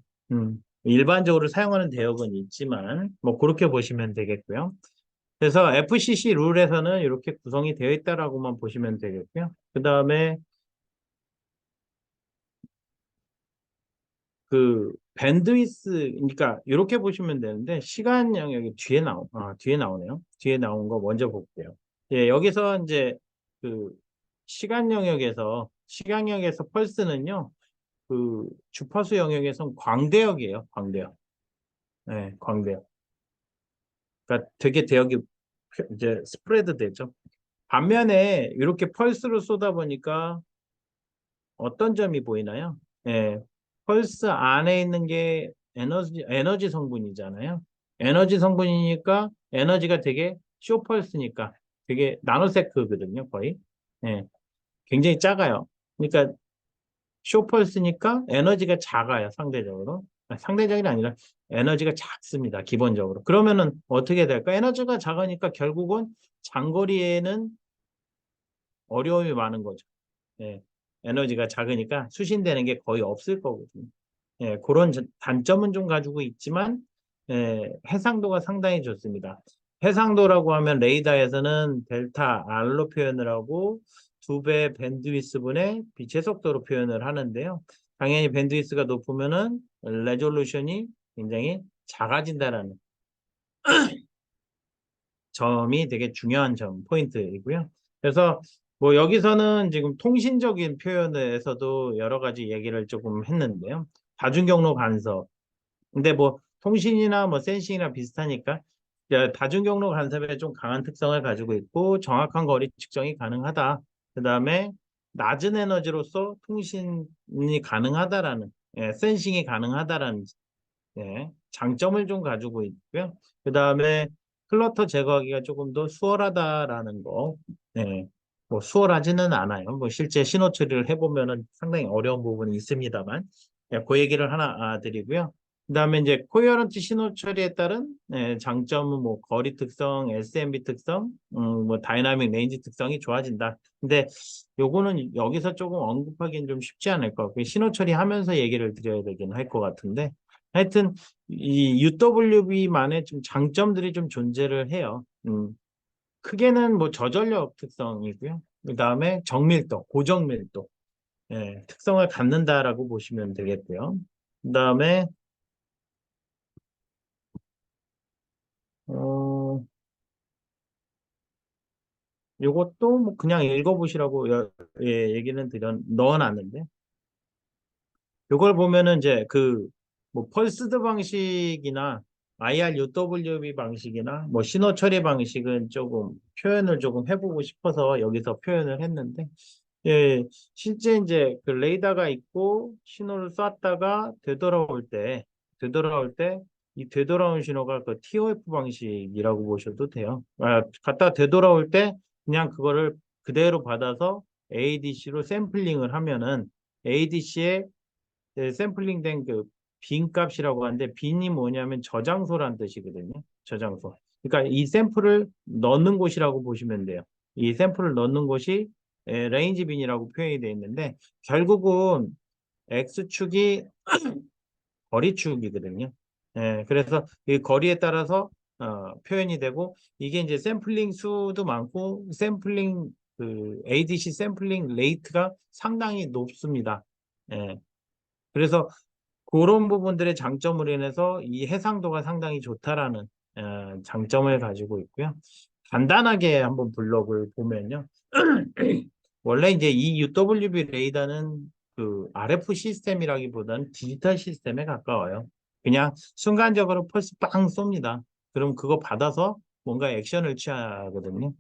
일반적으로 사용하는 대역은 있지만 뭐 그렇게 보시면 되겠고요. 그래서 FCC 룰에서는 이렇게 구성이 되어 있다라고만 보시면 되겠고요. 그 다음에 그 밴드위스 그러니까 이렇게 보시면 되는데 시간 영역이 뒤에 나오네요. 뒤에 나온 거 먼저 볼게요. 예, 여기서 이제 그 시간 영역에서 펄스는요. 그 주파수 영역에선 광대역이에요. 광대역. 네, 광대역. 그러니까 되게 대역이 이제 스프레드 되죠. 반면에 이렇게 펄스를 쏘다 보니까 어떤 점이 보이나요? 예, 펄스 안에 있는 게 에너지 성분이잖아요. 에너지 성분이니까 에너지가 되게 쇼펄스니까 되게 나노세크거든요, 거의. 예, 굉장히 작아요. 그러니까 쇼펄스니까 에너지가 작아요, 상대적으로. 상대적이 아니라 에너지가 작습니다, 기본적으로. 그러면은 어떻게 될까? 에너지가 작으니까 결국은 장거리에는 어려움이 많은 거죠. 예, 에너지가 작으니까 수신되는 게 거의 없을 거거든요. 예, 그런 단점은 좀 가지고 있지만 해상도가 상당히 좋습니다. 해상도라고 하면 레이더에서는 델타 R로 표현을 하고 2배 밴드위스분의 빛의 속도로 표현을 하는데요. 당연히 밴드위스가 높으면은 레졸루션이 굉장히 작아진다라는 점이 되게 중요한 포인트이고요. 그래서 뭐 여기서는 지금 통신적인 표현에서도 여러 가지 얘기를 조금 했는데요. 다중경로 간섭. 근데 뭐 통신이나 뭐 센싱이나 비슷하니까 다중경로 간섭에 좀 강한 특성을 가지고 있고 정확한 거리 측정이 가능하다. 그다음에 낮은 에너지로서 통신이 가능하다라는 센싱이 가능하다라는 장점을 좀 가지고 있고요. 그 다음에 클러터 제거하기가 조금 더 수월하다라는 거. 네. 뭐 수월하지는 않아요. 뭐 실제 신호 처리를 해보면은 상당히 어려운 부분이 있습니다만, 그 얘기를 하나 드리고요. 그 다음에 이제 코헤런트 신호 처리에 따른 장점은 뭐 거리 특성, SMB 특성, 뭐 다이나믹 레인지 특성이 좋아진다. 근데 요거는 여기서 조금 언급하기는 좀 쉽지 않을 것 같고요. 신호 처리하면서 얘기를 드려야 되긴 할 것 같은데, 하여튼 이 UWB만의 좀 장점들이 좀 존재를 해요. 크게는 뭐 저전력 특성이고요. 그 다음에 정밀도, 고정밀도 특성을 갖는다라고 보시면 되겠고요. 그 다음에 어, 요것도 뭐 그냥 읽어보시라고 얘기는 넣어놨는데 요걸 보면은 이제 그 뭐 펄스드 방식이나 IRUWB 방식이나 뭐 신호 처리 방식은 조금 표현을 조금 해보고 싶어서 여기서 표현을 했는데 예, 실제 이제 그 레이더가 있고 신호를 쐈다가 되돌아올 때 이 되돌아온 신호가 그 TOF 방식이라고 보셔도 돼요. 갖다 되돌아올 때 그냥 그거를 그대로 받아서 ADC로 샘플링을 하면은 ADC의 샘플링된 그 빈 값이라고 하는데 빈이 뭐냐면 저장소란 뜻이거든요. 저장소. 그러니까 이 샘플을 넣는 곳이라고 보시면 돼요. 이 샘플을 넣는 곳이 레인지 빈이라고 표현이 되어 있는데 결국은 X축이 거리축이거든요. 그래서 이 거리에 따라서 표현이 되고 이게 이제 샘플링 수도 많고 샘플링 그 ADC 샘플링 레이트가 상당히 높습니다. 예, 그래서 그런 부분들의 장점으로 인해서 이 해상도가 상당히 좋다라는 장점을 가지고 있고요. 간단하게 한번 블록을 보면요. 원래 이제 이 UWB 레이더는 그 RF 시스템이라기보다는 디지털 시스템에 가까워요. 그냥 순간적으로 펄스 빵 쏩니다. 그럼 그거 받아서 뭔가 액션을 취하거든요.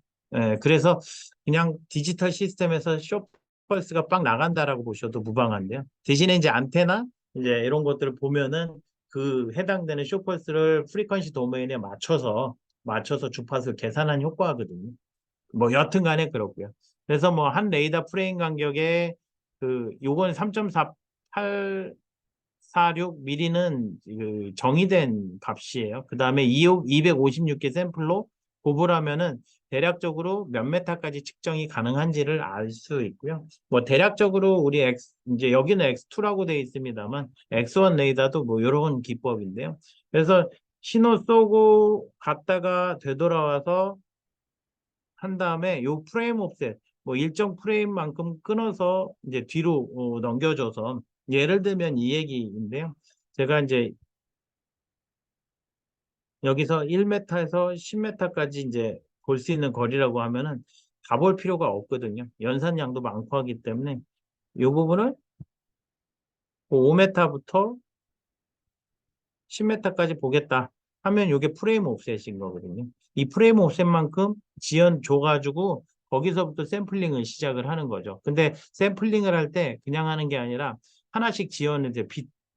그래서 그냥 디지털 시스템에서 쇼 펄스가 빵 나간다라고 보셔도 무방한데요. 대신에 이제 안테나 이제 이런 것들을 보면은 그 해당되는 쇼 펄스를 프리퀀시 도메인에 맞춰서 주파수를 계산한 효과거든요. 뭐 여튼 간에 그렇고요. 그래서 뭐 한 레이더 프레임 간격에 그 요건 3.4846mm는 그 정의된 값이에요. 그다음에 256개 샘플로 고부하면은 대략적으로 몇 메타까지 측정이 가능한지를 알 수 있고요. 뭐 대략적으로 우리 이제 여기는 X2라고 되어 있습니다만 X1 레이더도 뭐 이런 기법인데요. 그래서 신호 쏘고 갔다가 되돌아와서 한 다음에 요 프레임 옵셋 뭐 일정 프레임만큼 끊어서 이제 뒤로 넘겨줘서 예를 들면 이 얘기인데요. 제가 이제 여기서 1m에서 10m까지 이제 볼 수 있는 거리라고 하면은 가볼 필요가 없거든요. 연산량도 많고 하기 때문에 이 부분을 5m부터 10m까지 보겠다 하면 이게 프레임 옵셋인 거거든요. 이 프레임 옵셋만큼 지연 줘가지고 거기서부터 샘플링을 시작을 하는 거죠. 근데 샘플링을 할 때 그냥 하는 게 아니라 하나씩 지연을 이제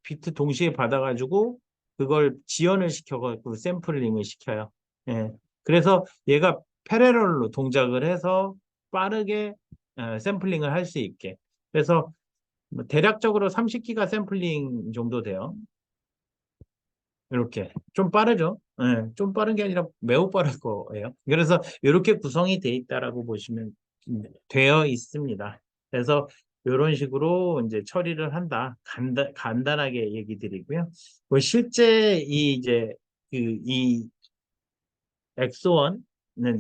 비트 동시에 받아가지고 그걸 지연을 시켜가지고 샘플링을 시켜요. 예. 그래서 얘가 패러럴로 동작을 해서 빠르게 샘플링을 할 수 있게. 그래서 뭐 대략적으로 30기가 샘플링 정도 돼요. 이렇게 좀 빠르죠. 좀 빠른 게 아니라 매우 빠를 거예요. 그래서 이렇게 구성이 돼 있다라고 보시면 되어 있습니다. 그래서 이런 식으로 이제 처리를 한다. 간단하게 얘기 드리고요. 뭐 실제 이 이제 이 엑소원은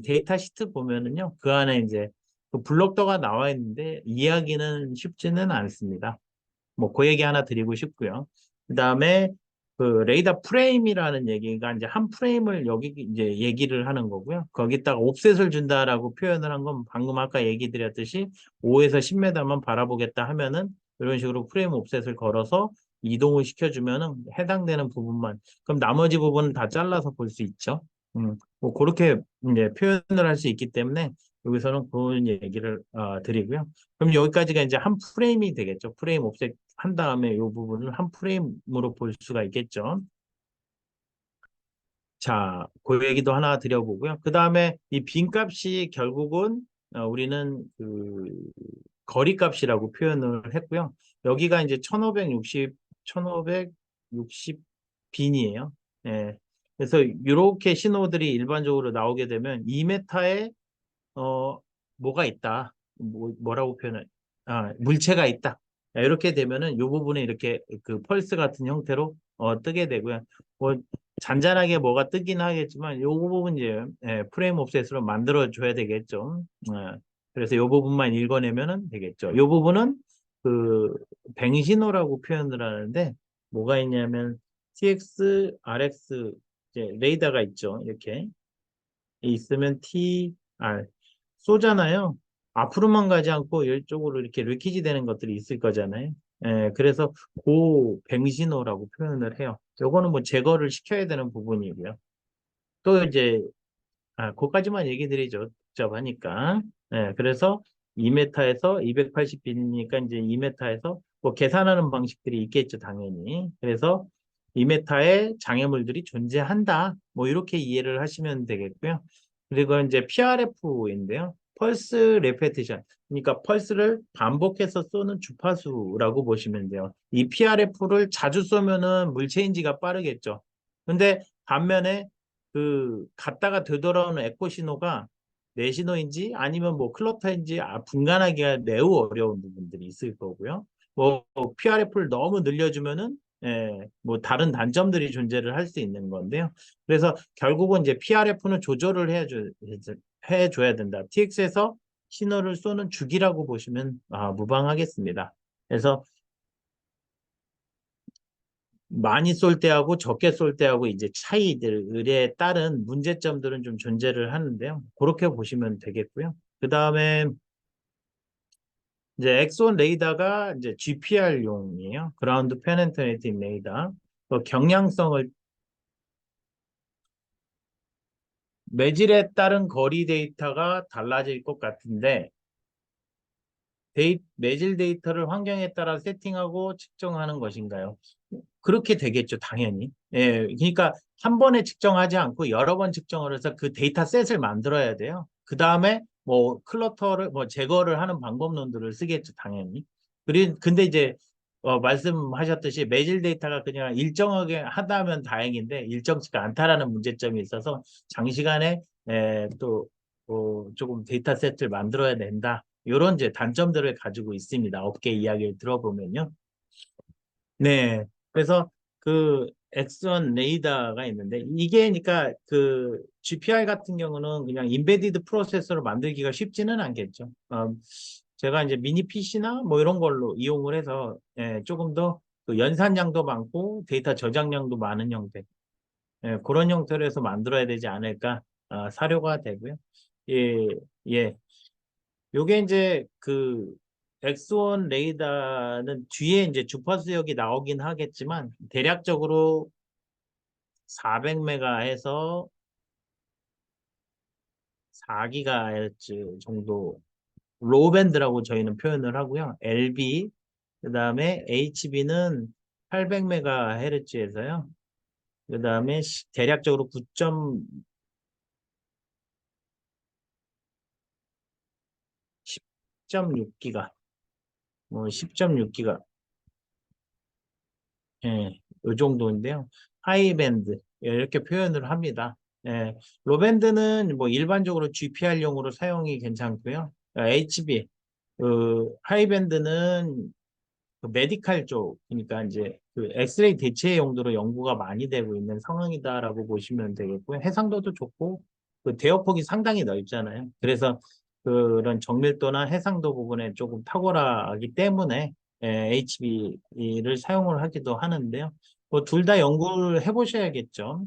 데이터 시트 보면은요. 그 안에 이제 그 블록더가 나와 있는데 이해하기는 쉽지는 않습니다. 뭐 그 얘기 하나 드리고 싶고요. 그다음에 그 레이더 프레임이라는 얘기가 이제 한 프레임을 여기 이제 얘기를 하는 거고요. 거기다가 옵셋을 준다라고 표현을 한 건 방금 아까 얘기 드렸듯이 5에서 10m만 바라보겠다 하면은 이런 식으로 프레임 옵셋을 걸어서 이동을 시켜주면은 해당되는 부분만 그럼 나머지 부분은 다 잘라서 볼 수 있죠. 뭐 그렇게 이제 표현을 할 수 있기 때문에 여기서는 그런 얘기를 드리고요. 그럼 여기까지가 이제 한 프레임이 되겠죠. 프레임 옵셋 한 다음에 이 부분을 한 프레임으로 볼 수가 있겠죠. 자, 그 얘기도 하나 드려보고요. 그 다음에 이 빈값이 결국은 우리는 그 거리값이라고 표현을 했고요. 여기가 이제 1560 빈이에요. 예. 그래서 이렇게 신호들이 일반적으로 나오게 되면 2m에 어, 뭐가 있다. 뭐라고 표현을, 물체가 있다. 이렇게 되면은 이 부분에 이렇게 그 펄스 같은 형태로 뜨게 되고요. 뭐, 잔잔하게 뭐가 뜨긴 하겠지만 이 부분 이제 프레임 옵셋으로 만들어 줘야 되겠죠. 그래서 이 부분만 읽어내면은 되겠죠. 이 부분은 그 뱅신호라고 표현을 하는데 뭐가 있냐면 TX, RX 이제 레이더가 있죠. 이렇게 있으면 쏘잖아요. 앞으로만 가지 않고 이쪽으로 이렇게 리키지 되는 것들이 있을 거잖아요. 그래서 고뱅신호라고 표현을 해요. 요거는 뭐 제거를 시켜야 되는 부분이고요. 또 이제 그까지만 얘기 드리죠. 복잡하니까. 그래서 2m에서 280빈이니까 이제 2m에서 뭐 계산하는 방식들이 있겠죠, 당연히. 그래서 2m의 장애물들이 존재한다. 뭐 이렇게 이해를 하시면 되겠고요. 그리고 이제 PRF인데요. 펄스 레페티션. 그러니까 펄스를 반복해서 쏘는 주파수라고 보시면 돼요. 이 PRF를 자주 쏘면은 물 체인지가 빠르겠죠. 근데 반면에 그 갔다가 되돌아오는 에코 신호가 내 신호인지 아니면 뭐 클러터인지 분간하기가 매우 어려운 부분들이 있을 거고요. 뭐 PRF를 너무 늘려주면은 뭐 다른 단점들이 존재를 할 수 있는 건데요. 그래서 결국은 이제 PRF는 조절을 해줘야 된다. TX에서 신호를 쏘는 주기라고 보시면 무방하겠습니다. 그래서 많이 쏠 때하고 적게 쏠 때하고 이제 차이들에 따른 문제점들은 좀 존재를 하는데요. 그렇게 보시면 되겠고요. 그 다음에 이제 엑소온 레이더가 이제 GPR용이에요. 그라운드 페네트레이팅 레이더. 경량성을 매질에 따른 거리 데이터가 달라질 것 같은데 매질 데이터를 환경에 따라 세팅하고 측정하는 것인가요? 그렇게 되겠죠, 당연히. 예, 그러니까 한 번에 측정하지 않고 여러 번 측정을 해서 그 데이터 셋을 만들어야 돼요. 그 다음에 뭐 클러터를 뭐 제거를 하는 방법론들을 쓰겠죠, 당연히. 근데 이제 말씀하셨듯이 매질 데이터가 그냥 일정하게 하다면 다행인데 일정치가 않다라는 문제점이 있어서 장시간에 또 조금 데이터 셋을 만들어야 된다. 이런 이제 단점들을 가지고 있습니다. 업계 이야기를 들어보면요. 네. 그래서 그 엑선 레이더가 있는데 이게 그러니까 그 GPR 같은 경우는 그냥 인베디드 프로세서로 만들기가 쉽지는 않겠죠. 제가 이제 미니 PC나 뭐 이런 걸로 이용을 해서 조금 더그 연산량도 많고 데이터 저장량도 많은 형태 그런 형태로 해서 만들어야 되지 않을까 사료가 되고요. 예, 예. 요게 이제 그 엑스원 레이더는 뒤에 이제 주파수역이 나오긴 하겠지만 대략적으로 400메가에서 4GHz 정도 로우밴드라고 저희는 표현을 하고요. LB 그다음에 HB는 800메가헤르츠에서요. 그다음에 대략적으로 10.6기가 뭐 10.6기가 예, 요 정도인데요. 하이밴드 이렇게 표현을 합니다. 예, 로밴드는 뭐 일반적으로 GPR용으로 사용이 괜찮고요. HB 그 하이밴드는 그 메디칼 쪽 그러니까 이제 그 엑스레이 대체 용도로 연구가 많이 되고 있는 상황이다라고 보시면 되겠고요. 해상도도 좋고 그 대역폭이 상당히 넓잖아요. 그래서 그런 정밀도나 해상도 부분에 조금 탁월하기 때문에 HB를 사용을 하기도 하는데요. 뭐 둘 다 연구를 해보셔야겠죠.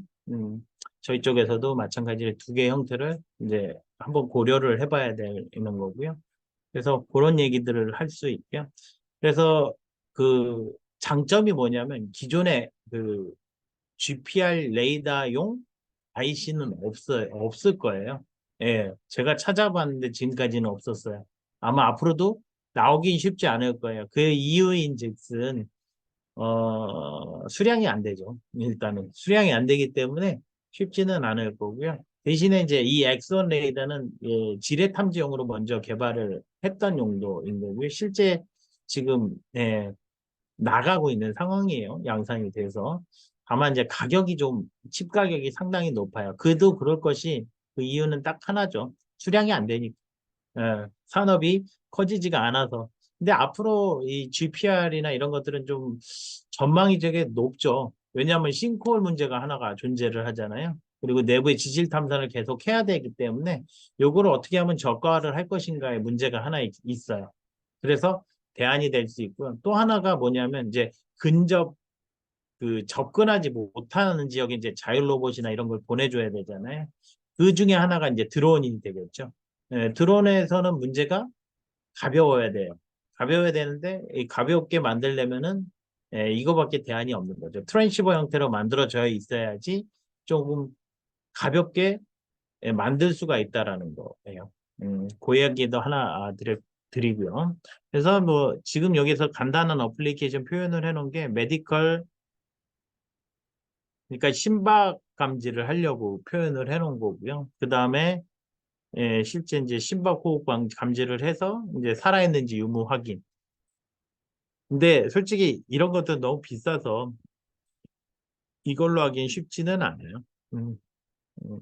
저희 쪽에서도 마찬가지로 두 개의 형태를 이제 한번 고려를 해봐야 되는 거고요. 그래서 그런 얘기들을 할 수 있고요. 그래서 그 장점이 뭐냐면 기존의 그 GPR 레이더용 IC는 없을 거예요. 예, 제가 찾아봤는데 지금까지는 없었어요. 아마 앞으로도 나오긴 쉽지 않을 거예요. 그 이유인즉슨 수량이 안 되죠. 일단은 수량이 안 되기 때문에 쉽지는 않을 거고요. 대신에 이제 이 엑선 레이더는 지뢰 탐지용으로 먼저 개발을 했던 용도인 거고요. 실제 지금 나가고 있는 상황이에요. 양산이 돼서. 다만 이제 가격이 좀, 칩 가격이 상당히 높아요. 그도 그럴 것이 그 이유는 딱 하나죠. 수량이 안 되니까. 산업이 커지지가 않아서. 근데 앞으로 이 GPR이나 이런 것들은 좀 전망이 되게 높죠. 왜냐하면 싱크홀 문제가 하나가 존재를 하잖아요. 그리고 내부의 지질 탐사를 계속 해야 되기 때문에 요거를 어떻게 하면 저가를 할 것인가의 문제가 하나 있어요. 그래서 대안이 될 수 있고요. 또 하나가 뭐냐면 이제 근접 그 접근하지 못하는 지역에 이제 자율 로봇이나 이런 걸 보내줘야 되잖아요. 그 중에 하나가 이제 드론이 되겠죠. 드론에서는 문제가 가벼워야 돼요. 가벼워야 되는데 이 가볍게 만들려면은 이거밖에 대안이 없는 거죠. 트랜시버 형태로 만들어져 있어야지 조금 가볍게 만들 수가 있다라는 거예요. 그 이야기도 하나 드리고요. 그래서 뭐 지금 여기서 간단한 어플리케이션 표현을 해놓은 게 메디컬 그러니까 심박 감지를 하려고 표현을 해놓은 거고요. 그 다음에 실제 이제 심박호흡 감지를 해서 이제 살아있는지 유무 확인. 근데 솔직히 이런 것도 너무 비싸서 이걸로 하기엔 쉽지는 않아요. 음, 음.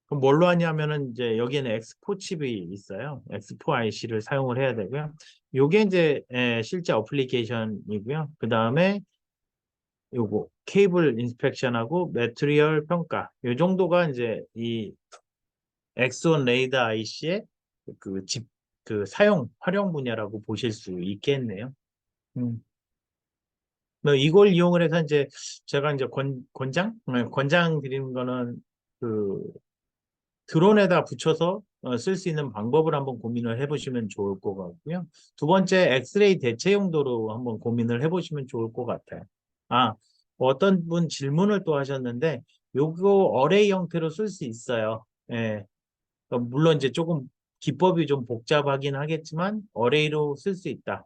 그럼 뭘로 하냐면은 이제 여기에는 엑스포 칩이 있어요. 엑스포 IC를 사용을 해야 되고요. 요게 이제 실제 어플리케이션이고요. 그 다음에 요거 케이블 인스펙션하고 매트리얼 평가. 요 정도가 이제 이 엑스온 레이더 IC의 그 집, 그 사용 활용 분야라고 보실 수 있겠네요. 음. 뭐 이걸 이용을 해서 이제 제가 이제 권장 드리는 거는 그 드론에다 붙여서 쓸 수 있는 방법을 한번 고민을 해보시면 좋을 것 같고요. 두 번째, 엑스레이 대체 용도로 한번 고민을 해보시면 좋을 것 같아요. 아, 어떤 분 질문을 또 하셨는데, 요거 어레이 형태로 쓸 수 있어요. 예. 물론 이제 조금 기법이 좀 복잡하긴 하겠지만, 어레이로 쓸 수 있다.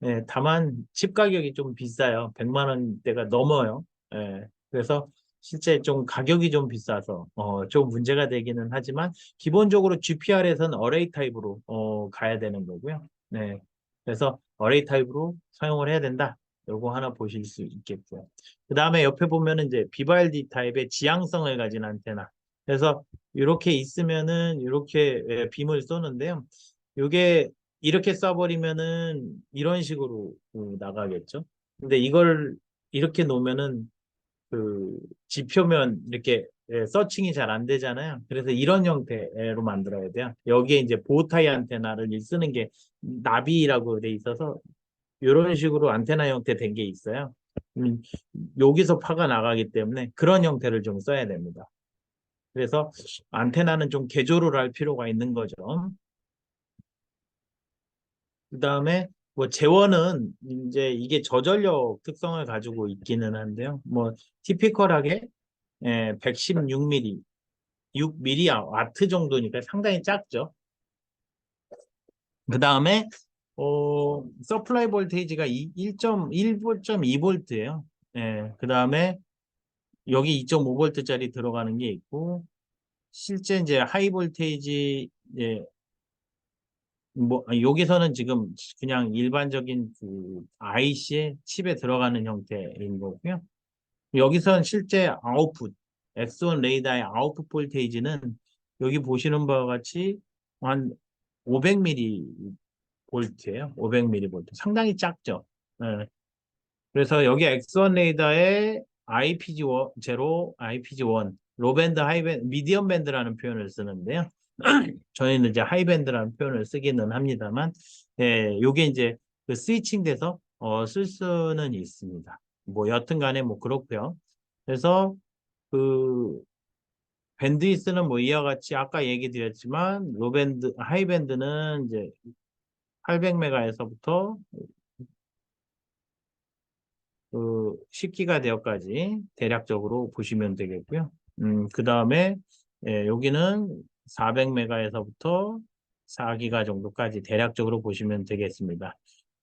예, 다만 칩 가격이 좀 비싸요. 100만 원대가 넘어요. 예, 그래서 실제 좀 가격이 좀 비싸서 좀 문제가 되기는 하지만 기본적으로 GPR에서는 어레이 타입으로 가야 되는 거고요. 네. 그래서 어레이 타입으로 사용을 해야 된다. 요거 하나 보실 수 있겠고요. 그 다음에 옆에 보면은 이제 비발디 타입의 지향성을 가진 안테나. 그래서 이렇게 있으면은 이렇게 빔을 쏘는데요. 요게 이렇게 쏴버리면은 이런 식으로 나가겠죠. 근데 이걸 이렇게 놓으면은 그 지표면 이렇게 서칭이 잘 안 되잖아요. 그래서 이런 형태로 만들어야 돼요. 여기에 이제 보타이 안테나를 쓰는 게 나비라고 돼 있어서 이런 식으로 안테나 형태 된 게 있어요. 음, 여기서 파가 나가기 때문에 그런 형태를 좀 써야 됩니다. 그래서 안테나는 좀 개조를 할 필요가 있는 거죠. 그다음에 뭐 재원은 이제 이게 저전력 특성을 가지고 있기는 한데요. 뭐 티피컬하게 116mm, 6mm 와트 정도니까 상당히 작죠. 그다음에 서플라이 볼테이지가 1.2V예요. 예. 그다음에 여기 2.5V짜리 들어가는 게 있고 실제 이제 하이 볼테이지 뭐 여기서는 지금 그냥 일반적인 그 IC의 칩에 들어가는 형태인 거고요. 여기서는 실제 아웃풋 엑스온 레이더의 아웃풋 볼테이지는 여기 보시는 바와 같이 한 500mV 볼트예요. 500mV 볼트. 상당히 작죠. 네. 그래서 여기 엑스원 레이더의 IPG0, IPG1, 로밴드, 하이밴드, 미디엄 밴드라는 표현을 쓰는데요. 저희는 이제 하이밴드라는 표현을 쓰기는 합니다만, 요게 이제 그 스위칭 돼서 쓸 수는 있습니다. 뭐 여튼 간에 뭐 그렇고요. 그래서 그 밴드위스는 뭐 이와 같이 아까 얘기 드렸지만 로밴드, 하이밴드는 이제 800메가에서부터 그 10기가대역까지 대략적으로 보시면 되겠고요. 그 다음에 여기는 400메가에서부터 4기가 정도까지 대략적으로 보시면 되겠습니다.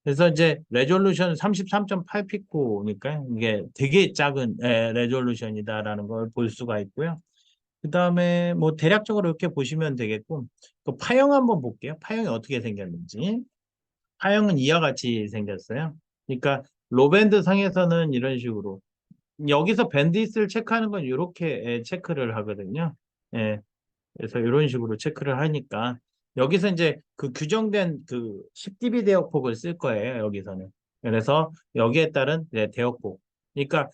그래서 이제 레졸루션 33.8피코니까 이게 되게 작은 레졸루션이다라는 걸 볼 수가 있고요. 그 다음에 뭐 대략적으로 이렇게 보시면 되겠고 그 파형 한번 볼게요. 파형이 어떻게 생겼는지. 파형은 이와 같이 생겼어요. 그러니까 로밴드 상에서는 이런 식으로 여기서 밴드위스를 체크하는 건 이렇게 체크를 하거든요. 예, 그래서 이런 식으로 체크를 하니까 여기서 이제 그 규정된 그 10dB 대역폭을 쓸 거예요. 여기서는. 그래서 여기에 따른 대역폭. 그러니까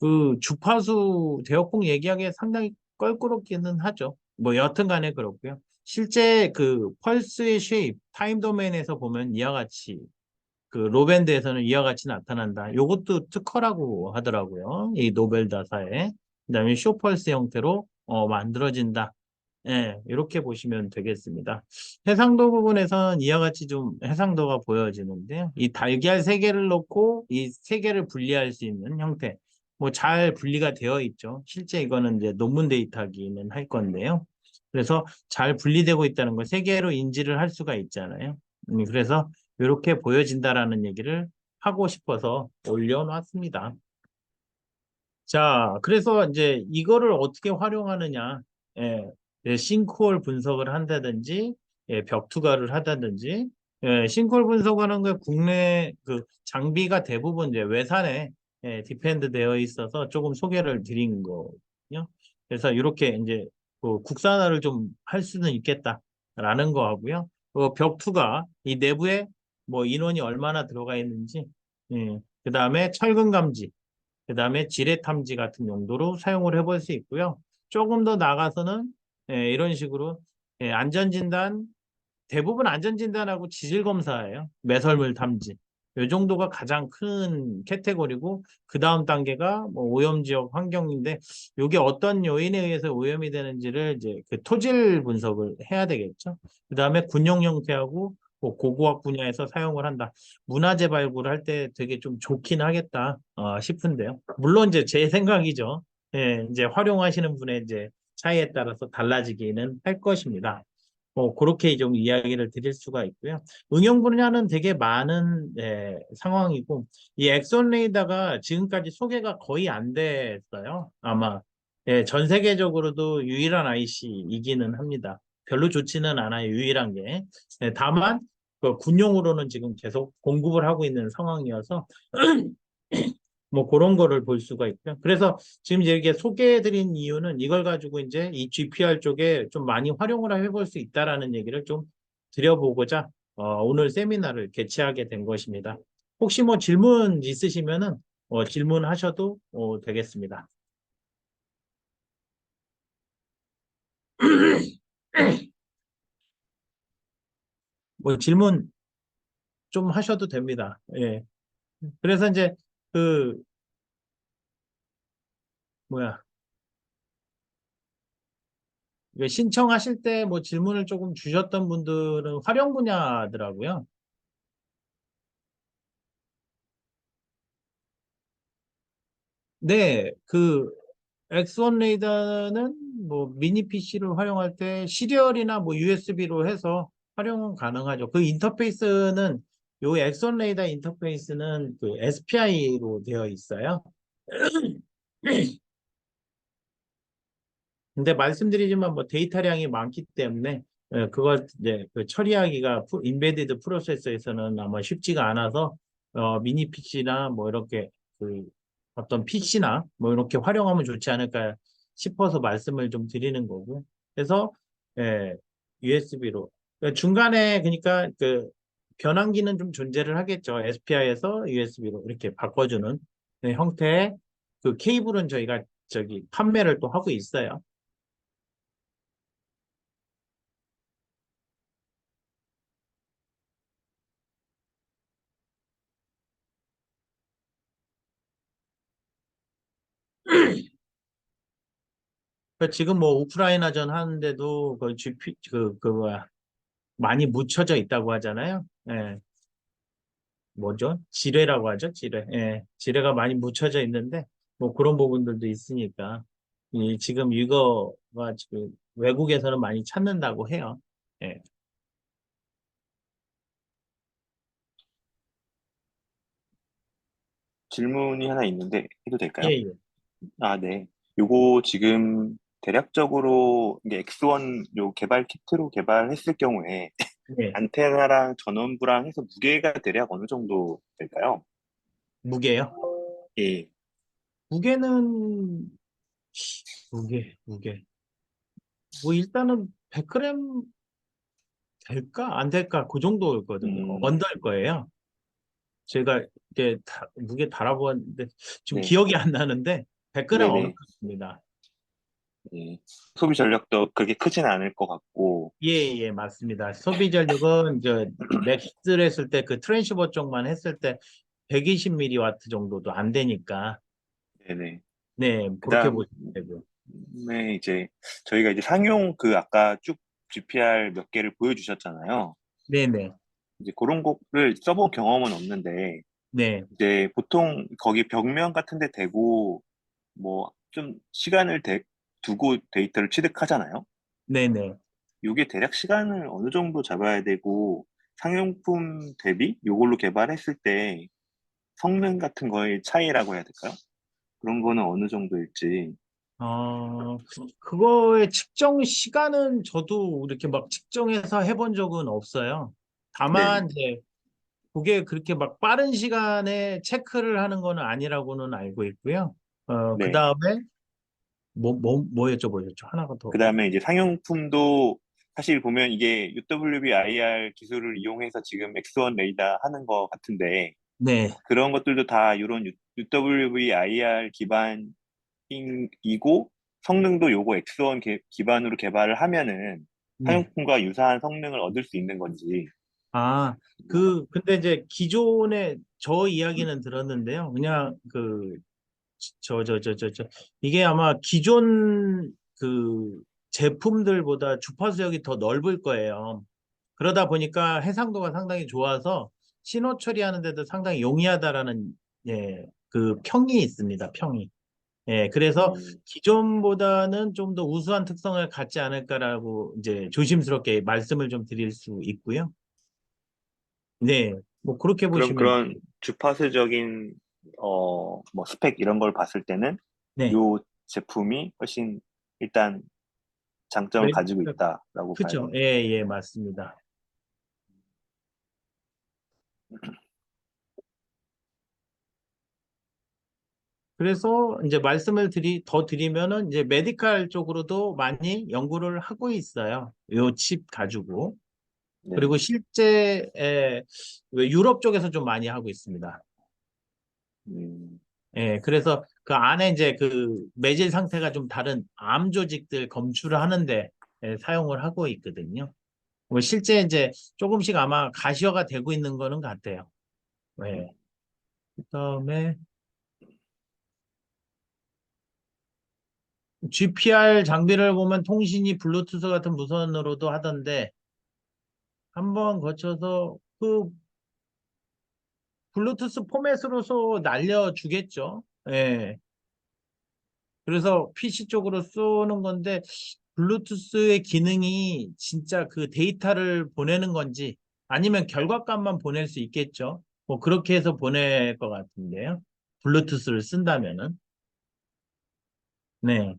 그 주파수 대역폭 얘기하기에 상당히 껄끄럽기는 하죠. 뭐 여튼 간에 그렇고요. 실제 그 펄스의 쉐입, 타임 도메인에서 보면 이와 같이 그 로밴드에서는 이와 같이 나타난다. 이것도 특허라고 하더라고요. 이 노벨 다사에. 그다음에 쇼펄스 형태로 만들어진다. 예, 이렇게 보시면 되겠습니다. 해상도 부분에서는 이와 같이 좀 해상도가 보여지는데요. 이 달걀 세 개를 놓고 이 세 개를 분리할 수 있는 형태. 뭐 잘 분리가 되어 있죠. 실제 이거는 이제 논문 데이터기는 할 건데요. 그래서 잘 분리되고 있다는 걸 세 개로 인지를 할 수가 있잖아요. 그래서 이렇게 보여진다라는 얘기를 하고 싶어서 올려놨습니다. 자, 그래서 이제 이거를 어떻게 활용하느냐. 예, 싱크홀 분석을 한다든지, 벽 투과를 하다든지, 싱크홀 분석하는 게 국내 그 장비가 대부분 이제 외산에 디펜드 되어 있어서 조금 소개를 드린 거거든요. 그래서 이렇게 이제 그 국산화를 좀 할 수는 있겠다라는 거 하고요. 벽 투과 이 내부에 뭐 인원이 얼마나 들어가 있는지, 그 다음에 철근 감지, 그 다음에 지뢰 탐지 같은 용도로 사용을 해볼 수 있고요. 조금 더 나가서는 이런 식으로 안전진단, 대부분 안전진단하고 지질검사예요. 매설물 탐지. 이 정도가 가장 큰 카테고리고, 그 다음 단계가 뭐 오염 지역 환경인데, 이게 어떤 요인에 의해서 오염이 되는지를 이제 그 토질 분석을 해야 되겠죠. 그 다음에 군용 형태하고 뭐 고고학 분야에서 사용을 한다. 문화재 발굴할 때 되게 좀 좋긴 하겠다 싶은데요. 물론 이제 제 생각이죠. 이제 활용하시는 분의 이제 차이에 따라서 달라지기는 할 것입니다. 그렇게 좀 이야기를 드릴 수가 있고요. 응용 분야는 되게 많은 상황이고, 이 엑선 레이더가 지금까지 소개가 거의 안 됐어요. 아마 전 세계적으로도 유일한 IC이기는 합니다. 별로 좋지는 않아요. 유일한 게. 다만 그 군용으로는 지금 계속 공급을 하고 있는 상황이어서 뭐 그런 거를 볼 수가 있고요. 그래서 지금 이렇게 소개해드린 이유는 이걸 가지고 이제 이 GPR 쪽에 좀 많이 활용을 해볼 수 있다라는 얘기를 좀 드려보고자 오늘 세미나를 개최하게 된 것입니다. 혹시 뭐 질문 있으시면은 질문하셔도 되겠습니다. 뭐 질문 좀 하셔도 됩니다. 예. 그래서 이제 그 뭐야 이게 신청하실 때 뭐 질문을 조금 주셨던 분들은 활용 분야더라고요. 네, 그 X1 레이더는 뭐 미니 PC를 활용할 때 시리얼이나 뭐 USB로 해서 활용은 가능하죠. 그 인터페이스는 요 X1 레이더 인터페이스는 그 SPI로 되어 있어요. 근데 말씀드리지만 뭐 데이터량이 많기 때문에 그걸 이제 그 처리하기가 인베디드 프로세서에서는 아마 쉽지가 않아서 미니 PC나 뭐 이렇게 그 어떤 PC나 뭐 이렇게 활용하면 좋지 않을까 싶어서 말씀을 좀 드리는 거고. 그래서 USB로 중간에 그러니까 그 변환기는 좀 존재를 하겠죠. SPI에서 USB로 이렇게 바꿔주는 형태의 그 케이블은 저희가 저기 판매를 또 하고 있어요. 지금 뭐 우크라이나전 하는데도 그 GP 그 뭐야 많이 묻혀져 있다고 하잖아요. 예, 뭐죠? 지뢰라고 하죠, 지뢰. 예, 지뢰가 많이 묻혀져 있는데 뭐 그런 부분들도 있으니까 지금 이거가 지금 외국에서는 많이 찾는다고 해요. 예, 질문이 하나 있는데 해도 예, 될까요? 예. 아, 네. 요거 지금 대략적으로 이게 X1 요 개발 키트로 개발했을 경우에 예. 안테나랑 전원부랑 해서 무게가 대략 어느 정도 될까요? 무게요? 예. 무게는 무게. 뭐 일단은 100g 될까? 안 될까? 그 정도였거든요. 음, 언더일 거예요. 제가 이게 무게 달아보았는데 지금 네. 기억이 안 나는데 100g 네네. 언더입니다. 예. 소비 전력도 그렇게 크진 않을 것 같고, 예, 예, 맞습니다. 소비 전력은 저 맥스를 했을 때 그 트랜시버 쪽만 했을 때 120mW 정도도 안 되니까 네네. 네, 그 그렇게 보시면 되고요. 다음에 이제 저희가 이제 상용 그 아까 쭉 GPR 몇 개를 보여주셨잖아요. 네, 네, 이제 그런 거를 써본 경험은 없는데, 네, 이제 보통 거기 벽면 같은 데 대고 뭐 좀 시간을 두고 데이터를 취득하잖아요. 네, 네. 이게 대략 시간을 어느 정도 잡아야 되고 상용품 대비 이걸로 개발했을 때 성능 같은 거의 차이라고 해야 될까요? 그런 거는 어느 정도일지. 어, 그거의 측정 시간은 저도 이렇게 막 측정해서 해본 적은 없어요. 네네. 다만 이제 그게 그렇게 막 빠른 시간에 체크를 하는 거는 아니라고는 알고 있고요. 그 네. 다음에 뭐 여쭤보셨죠? 하나가 더. 그 다음에 이제 상용품도 사실 보면 이게 UWB-IR 기술을 이용해서 지금 X1 레이더 하는 거 같은데 네, 그런 것들도 다 이런 UWB-IR 기반이고 성능도 요거 X1 기반으로 개발을 하면은 네. 상용품과 유사한 성능을 얻을 수 있는 건지. 아, 근데 이제 기존에 저 이야기는 들었는데요. 그냥 이게 아마 기존 그 제품들보다 주파수 역이 더 넓을 거예요. 그러다 보니까 해상도가 상당히 좋아서 신호 처리하는 데도 상당히 용이하다라는 그 평이 있습니다. 평이. 그래서 음, 기존보다는 좀 더 우수한 특성을 갖지 않을까라고 이제 조심스럽게 말씀을 좀 드릴 수 있고요. 네, 뭐 그렇게 그럼 보시면 그런 주파수적인 뭐 스펙 이런 걸 봤을 때는 네, 요 제품이 훨씬 일단 장점을 가지고 있다라고 봐야 그렇죠. 되는 거죠. 예, 예, 맞습니다. 그래서 이제 말씀을 더 드리면은 이제 메디칼 쪽으로도 많이 연구를 하고 있어요. 요 칩 가지고. 그리고 네네. 실제 왜 유럽 쪽에서 좀 많이 하고 있습니다. 음, 그래서 그 안에 이제 그 매질 상태가 좀 다른 암 조직들 검출을 하는데 사용을 하고 있거든요. 뭐 실제 이제 조금씩 아마 가시화가 되고 있는 거는 같아요. 네. 그다음에 GPR 장비를 보면 통신이 블루투스 같은 무선으로도 하던데 한번 거쳐서 그 블루투스 포맷으로서 날려주겠죠. 예. 그래서 PC 쪽으로 쏘는 건데 블루투스의 기능이 진짜 그 데이터를 보내는 건지 아니면 결과값만 보낼 수 있겠죠. 뭐 그렇게 해서 보낼 것 같은데요. 블루투스를 쓴다면은. 네.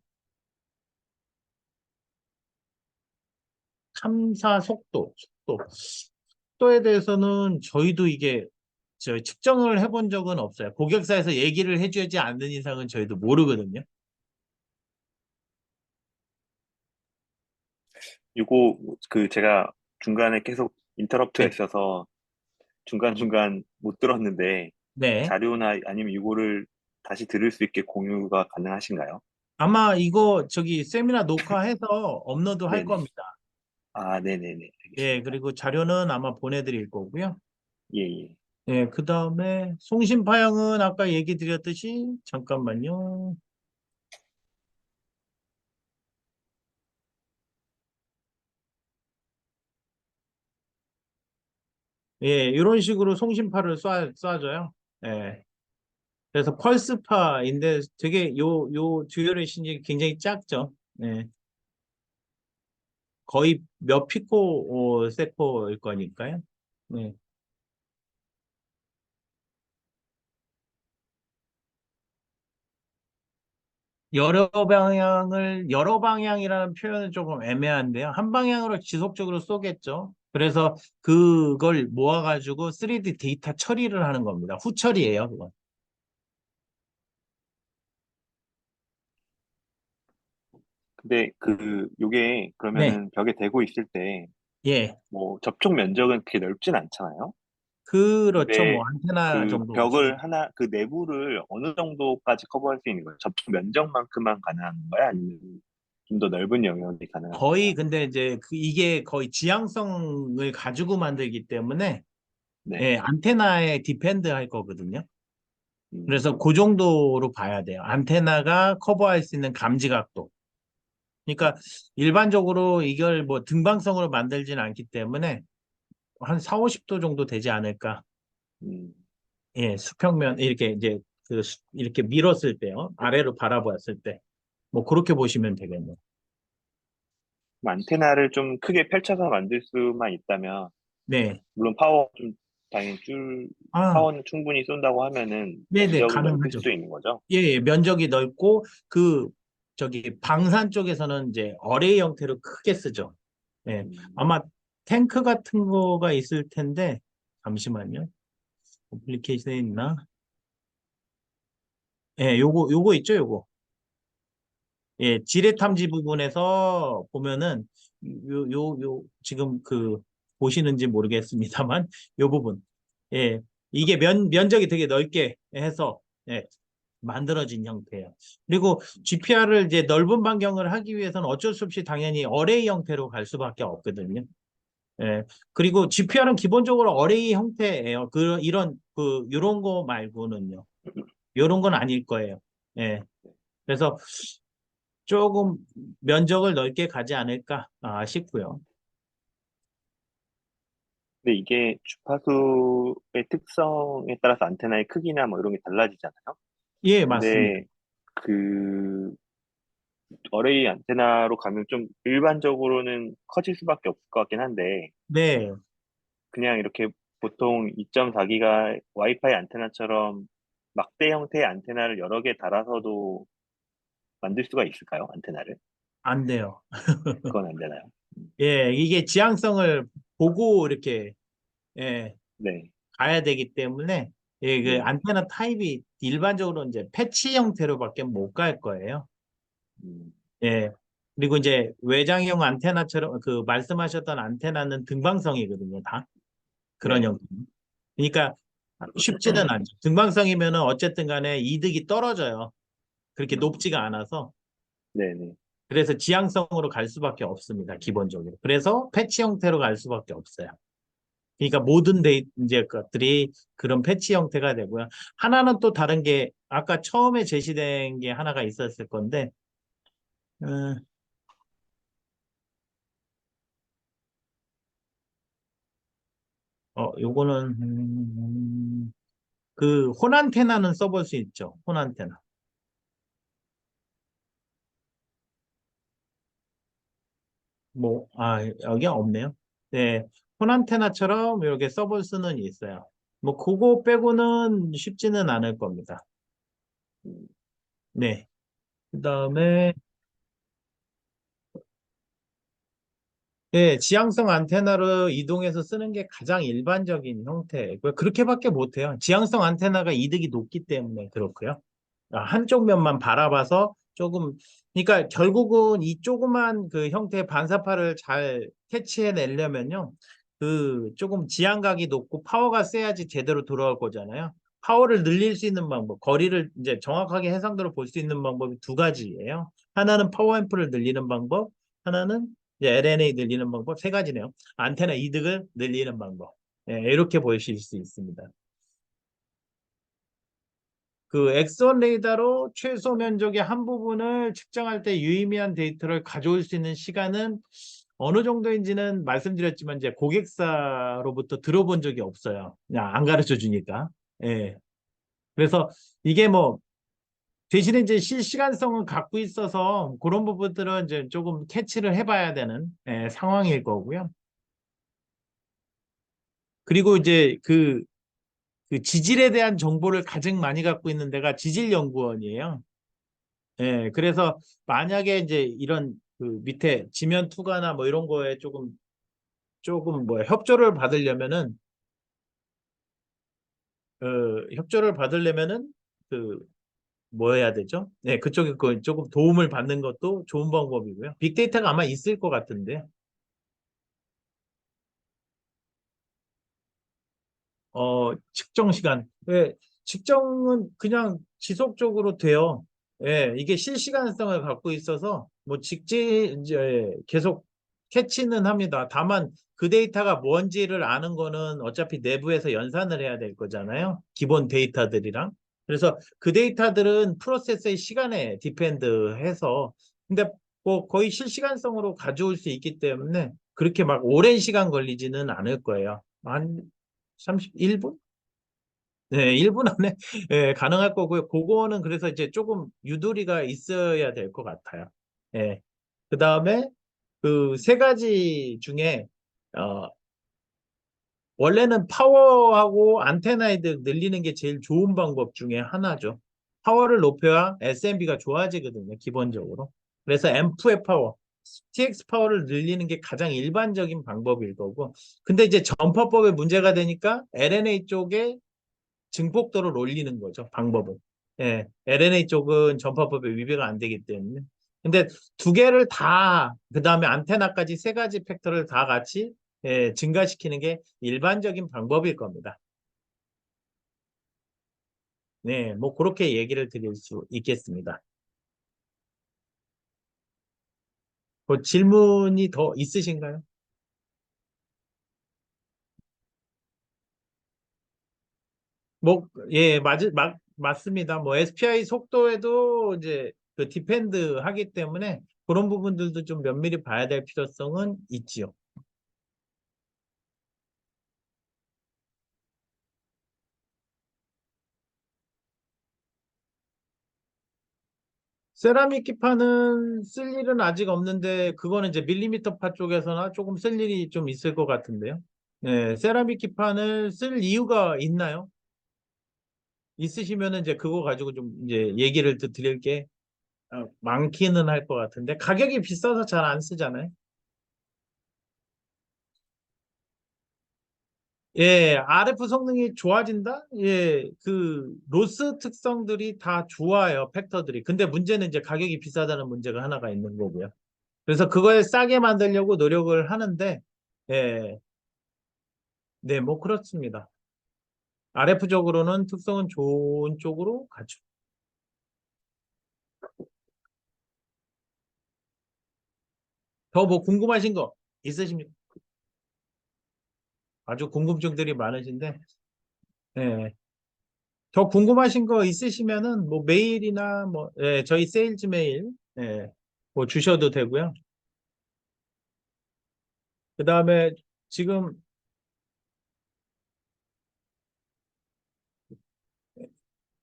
탐사 속도에 대해서는 저희도 이게 측정을 해본 적은 없어요. 고객사에서 얘기를 해주지 않는 이상은 저희도 모르거든요. 요거 그 제가 중간에 계속 인터럽트가 네. 있어서 중간중간 못 들었는데 네. 자료나 아니면 이거를 다시 들을 수 있게 공유가 가능하신가요? 아마 이거 저기 세미나 녹화해서 업로드 할 네네. 겁니다. 아, 네네네. 예, 알겠습니다. 그리고 자료는 아마 보내드릴 거고요. 예, 예. 예, 그 다음에 송신파형은 아까 얘기 드렸듯이 잠깐만요. 예, 이런 식으로 송신파를 쏴줘요. 예. 그래서 펄스파인데 되게 요 듀레이션이 굉장히 작죠. 예. 거의 몇 피코 세코일 거니까요. 네. 여러 방향이라는 표현은 조금 애매한데요. 한 방향으로 지속적으로 쏘겠죠. 그래서 그걸 모아가지고 3D 데이터 처리를 하는 겁니다. 후처리예요, 그건. 근데 요게 네, 그러면은 벽에 대고 있을 때 예. 뭐 접촉 면적은 그렇게 넓진 않잖아요. 그렇죠. 뭐 근데 안테나 그 정도 보시면 벽을 하나, 그 내부를 어느 정도까지 커버할 수 있는 거예요? 접촉 면적만큼만 가능한 거야? 아니면 좀 더 넓은 영역이 가능한 거의 거야? 근데 이제 이게 거의 지향성을 가지고 만들기 때문에 네. 예, 안테나에 디펜드 할 거거든요. 음, 그래서 그 정도로 봐야 돼요. 안테나가 커버할 수 있는 감지 각도. 그러니까 일반적으로 이걸 뭐 등방성으로 만들지는 않기 때문에 한 4, 50도 정도 되지 않을까. 음. 예, 수평면 이렇게 이제 이렇게 밀었을 때요. 아래로 바라보았을 때. 뭐 그렇게 보시면 되겠네요. 그럼 안테나를 좀 크게 펼쳐서 만들 수만 있다면, 네. 물론 파워 좀 당연히 아, 파워는 충분히 쏜다고 하면은 네네, 면적을 넓힐 가능하죠. 수도 있는 거죠? 예, 예, 면적이 넓고 그 저기 방산 쪽에서는 이제 어레이 형태로 크게 쓰죠. 예, 음, 아마 탱크 같은 거가 있을 텐데 잠시만요. 어플리케이션에 있나? 예, 요거 있죠, 요거. 예, 지뢰 탐지 부분에서 보면은 지금 그 보시는지 모르겠습니다만 요 부분. 예, 이게 면적이 되게 넓게 해서 예, 만들어진 형태예요. 그리고 GPR을 이제 넓은 반경을 하기 위해서는 어쩔 수 없이 당연히 어레이 형태로 갈 수밖에 없거든요. 예. 그리고 GPR은 기본적으로 어레이 형태예요. 이런 거 말고는요. 이런 건 아닐 거예요. 예. 그래서 조금 면적을 넓게 가지 않을까 싶고요. 근데 이게 주파수의 특성에 따라서 안테나의 크기나 뭐 이런 게 달라지잖아요. 예, 맞습니다. 근데 그 어레이 안테나로 가면 좀 일반적으로는 커질 수밖에 없을 것 같긴 한데 네. 그냥 이렇게 보통 2.4기가 와이파이 안테나처럼 막대 형태의 안테나를 여러 개 달아서도 만들 수가 있을까요? 안테나를? 안 돼요. 그건 안 되나요? 예, 이게 지향성을 보고 이렇게 예, 네, 가야 되기 때문에 예, 그 네, 안테나 타입이 일반적으로 이제 패치 형태로밖에 못 갈 거예요. 음, 예. 그리고 이제 외장형 안테나처럼 그 말씀하셨던 안테나는 등방성이거든요, 다. 그런 네, 형태. 그러니까 쉽지는 않죠. 등방성이면은 어쨌든 간에 이득이 떨어져요. 그렇게 높지가 않아서. 네, 네. 그래서 지향성으로 갈 수밖에 없습니다, 기본적으로. 그래서 패치 형태로 갈 수밖에 없어요. 그러니까 모든 이제 것들이 그런 패치 형태가 되고요. 하나는 또 다른 게 아까 처음에 제시된 게 하나가 있었을 건데, 어, 요거는 그 혼안테나는 써볼 수 있죠. 혼안테나. 뭐, 여기 없네요. 네. 혼안테나처럼 이렇게 써볼 수는 있어요. 뭐, 그거 빼고는 쉽지는 않을 겁니다. 네. 그 다음에, 예, 지향성 안테나로 이동해서 쓰는 게 가장 일반적인 형태고요. 그렇게밖에 못해요. 지향성 안테나가 이득이 높기 때문에 그렇고요. 한쪽 면만 바라봐서 조금, 그러니까 결국은 이 조그만 그 형태의 반사파를 잘 캐치해내려면요. 그 조금 지향각이 높고 파워가 세야지 제대로 돌아올 거잖아요. 파워를 늘릴 수 있는 방법, 거리를 이제 정확하게 해상도를 볼 수 있는 방법이 두 가지예요. 하나는 파워 앰프를 늘리는 방법, 하나는 이제 LNA 늘리는 방법, 세 가지네요. 안테나 이득을 늘리는 방법. 예, 이렇게 보실 수 있습니다. 그 엑선 레이더로 최소 면적의 한 부분을 측정할 때 유의미한 데이터를 가져올 수 있는 시간은 어느 정도인지는 말씀드렸지만 이제 고객사로부터 들어본 적이 없어요. 그냥 안 가르쳐 주니까. 예. 그래서 이게 뭐 대신에 이제 실시간성을 갖고 있어서 그런 부분들은 이제 조금 캐치를 해봐야 되는 상황일 거고요. 그리고 이제 그 지질에 대한 정보를 가장 많이 갖고 있는 데가 지질연구원이에요. 예, 그래서 만약에 이제 이런 그 밑에 지면 투과나 뭐 이런 거에 조금 뭐 협조를 받으려면은 협조를 받으려면은 그 뭐 해야 되죠? 네, 그쪽에 그 조금 도움을 받는 것도 좋은 방법이고요. 빅데이터가 아마 있을 것 같은데. 측정 시간. 예, 측정은 그냥 지속적으로 돼요. 예, 이게 실시간성을 갖고 있어서 뭐 이제 계속 캐치는 합니다. 다만 그 데이터가 뭔지를 아는 거는 어차피 내부에서 연산을 해야 될 거잖아요. 기본 데이터들이랑. 그래서 그 데이터들은 프로세스의 시간에 디펜드해서 근데 뭐 거의 실시간성으로 가져올 수 있기 때문에 그렇게 막 오랜 시간 걸리지는 않을 거예요. 한 31분? 네, 1분 안에 예, 가능할 거고요. 그거는 그래서 이제 조금 유도리가 있어야 될 것 같아요. 예. 그 다음에 그 세 가지 중에 어, 원래는 파워하고 안테나 이득 늘리는 게 제일 좋은 방법 중에 하나죠. 파워를 높여야 SMB가 좋아지거든요, 기본적으로. 그래서 앰프의 파워, TX 파워를 늘리는 게 가장 일반적인 방법일 거고. 근데 이제 전파법에 문제가 되니까 LNA 쪽에 증폭도를 올리는 거죠, 방법은. 예, LNA 쪽은 전파법에 위배가 안 되기 때문에. 근데 두 개를 다, 그 다음에 안테나까지 세 가지 팩터를 다 같이 증가시키는 게 일반적인 방법일 겁니다. 네, 뭐 그렇게 얘기를 드릴 수 있겠습니다. 뭐 질문이 더 있으신가요? 뭐, 예, 맞습니다. 뭐 SPI 속도에도 이제 그 디펜드 하기 때문에 그런 부분들도 좀 면밀히 봐야 될 필요성은 있지요. 세라믹 기판은 쓸 일은 아직 없는데 그거는 이제 밀리미터 파 쪽에서나 조금 쓸 일이 좀 있을 것 같은데요. 네, 세라믹 기판을 쓸 이유가 있나요? 있으시면은 이제 그거 가지고 좀 이제 얘기를 또 드릴 게 많기는 할 것 같은데 가격이 비싸서 잘 안 쓰잖아요. 예, RF 성능이 좋아진다? 예, 그 로스 특성들이 다 좋아요, 팩터들이. 근데 문제는 이제 가격이 비싸다는 문제가 하나가 있는 거고요. 그래서 그걸 싸게 만들려고 노력을 하는데, 예, 네, 뭐 그렇습니다. RF적으로는 특성은 좋은 쪽으로 가죠. 더 뭐 궁금하신 거 있으십니까? 아주 궁금증들이 많으신데, 예, 더 궁금하신 거 있으시면은 뭐 메일이나 뭐, 예, 저희 세일즈 메일, 예, 뭐 주셔도 되고요. 그 다음에 지금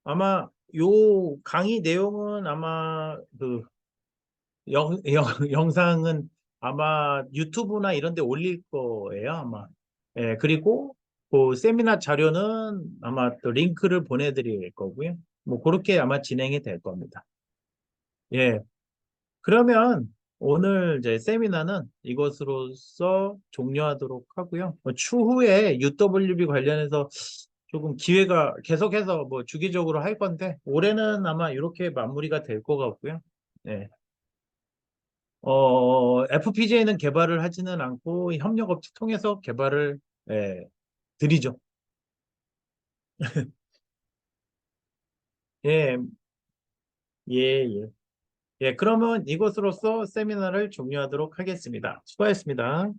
아마 요 강의 내용은 아마 그 영상은 아마 유튜브나 이런 데 올릴 거예요, 아마. 예, 그리고 그 세미나 자료는 아마 또 링크를 보내드릴 거고요. 뭐 그렇게 아마 진행이 될 겁니다. 예, 그러면 오늘 이제 세미나는 이것으로써 종료하도록 하고요. 뭐 추후에 UWB 관련해서 조금 기회가 계속해서 뭐 주기적으로 할 건데 올해는 아마 이렇게 마무리가 될 것 같고요. 네. FPGA는 개발을 하지는 않고 협력업체 통해서 개발을 드리죠. 예, 예, 예. 예, 그러면 이것으로써 세미나를 종료하도록 하겠습니다. 수고하셨습니다.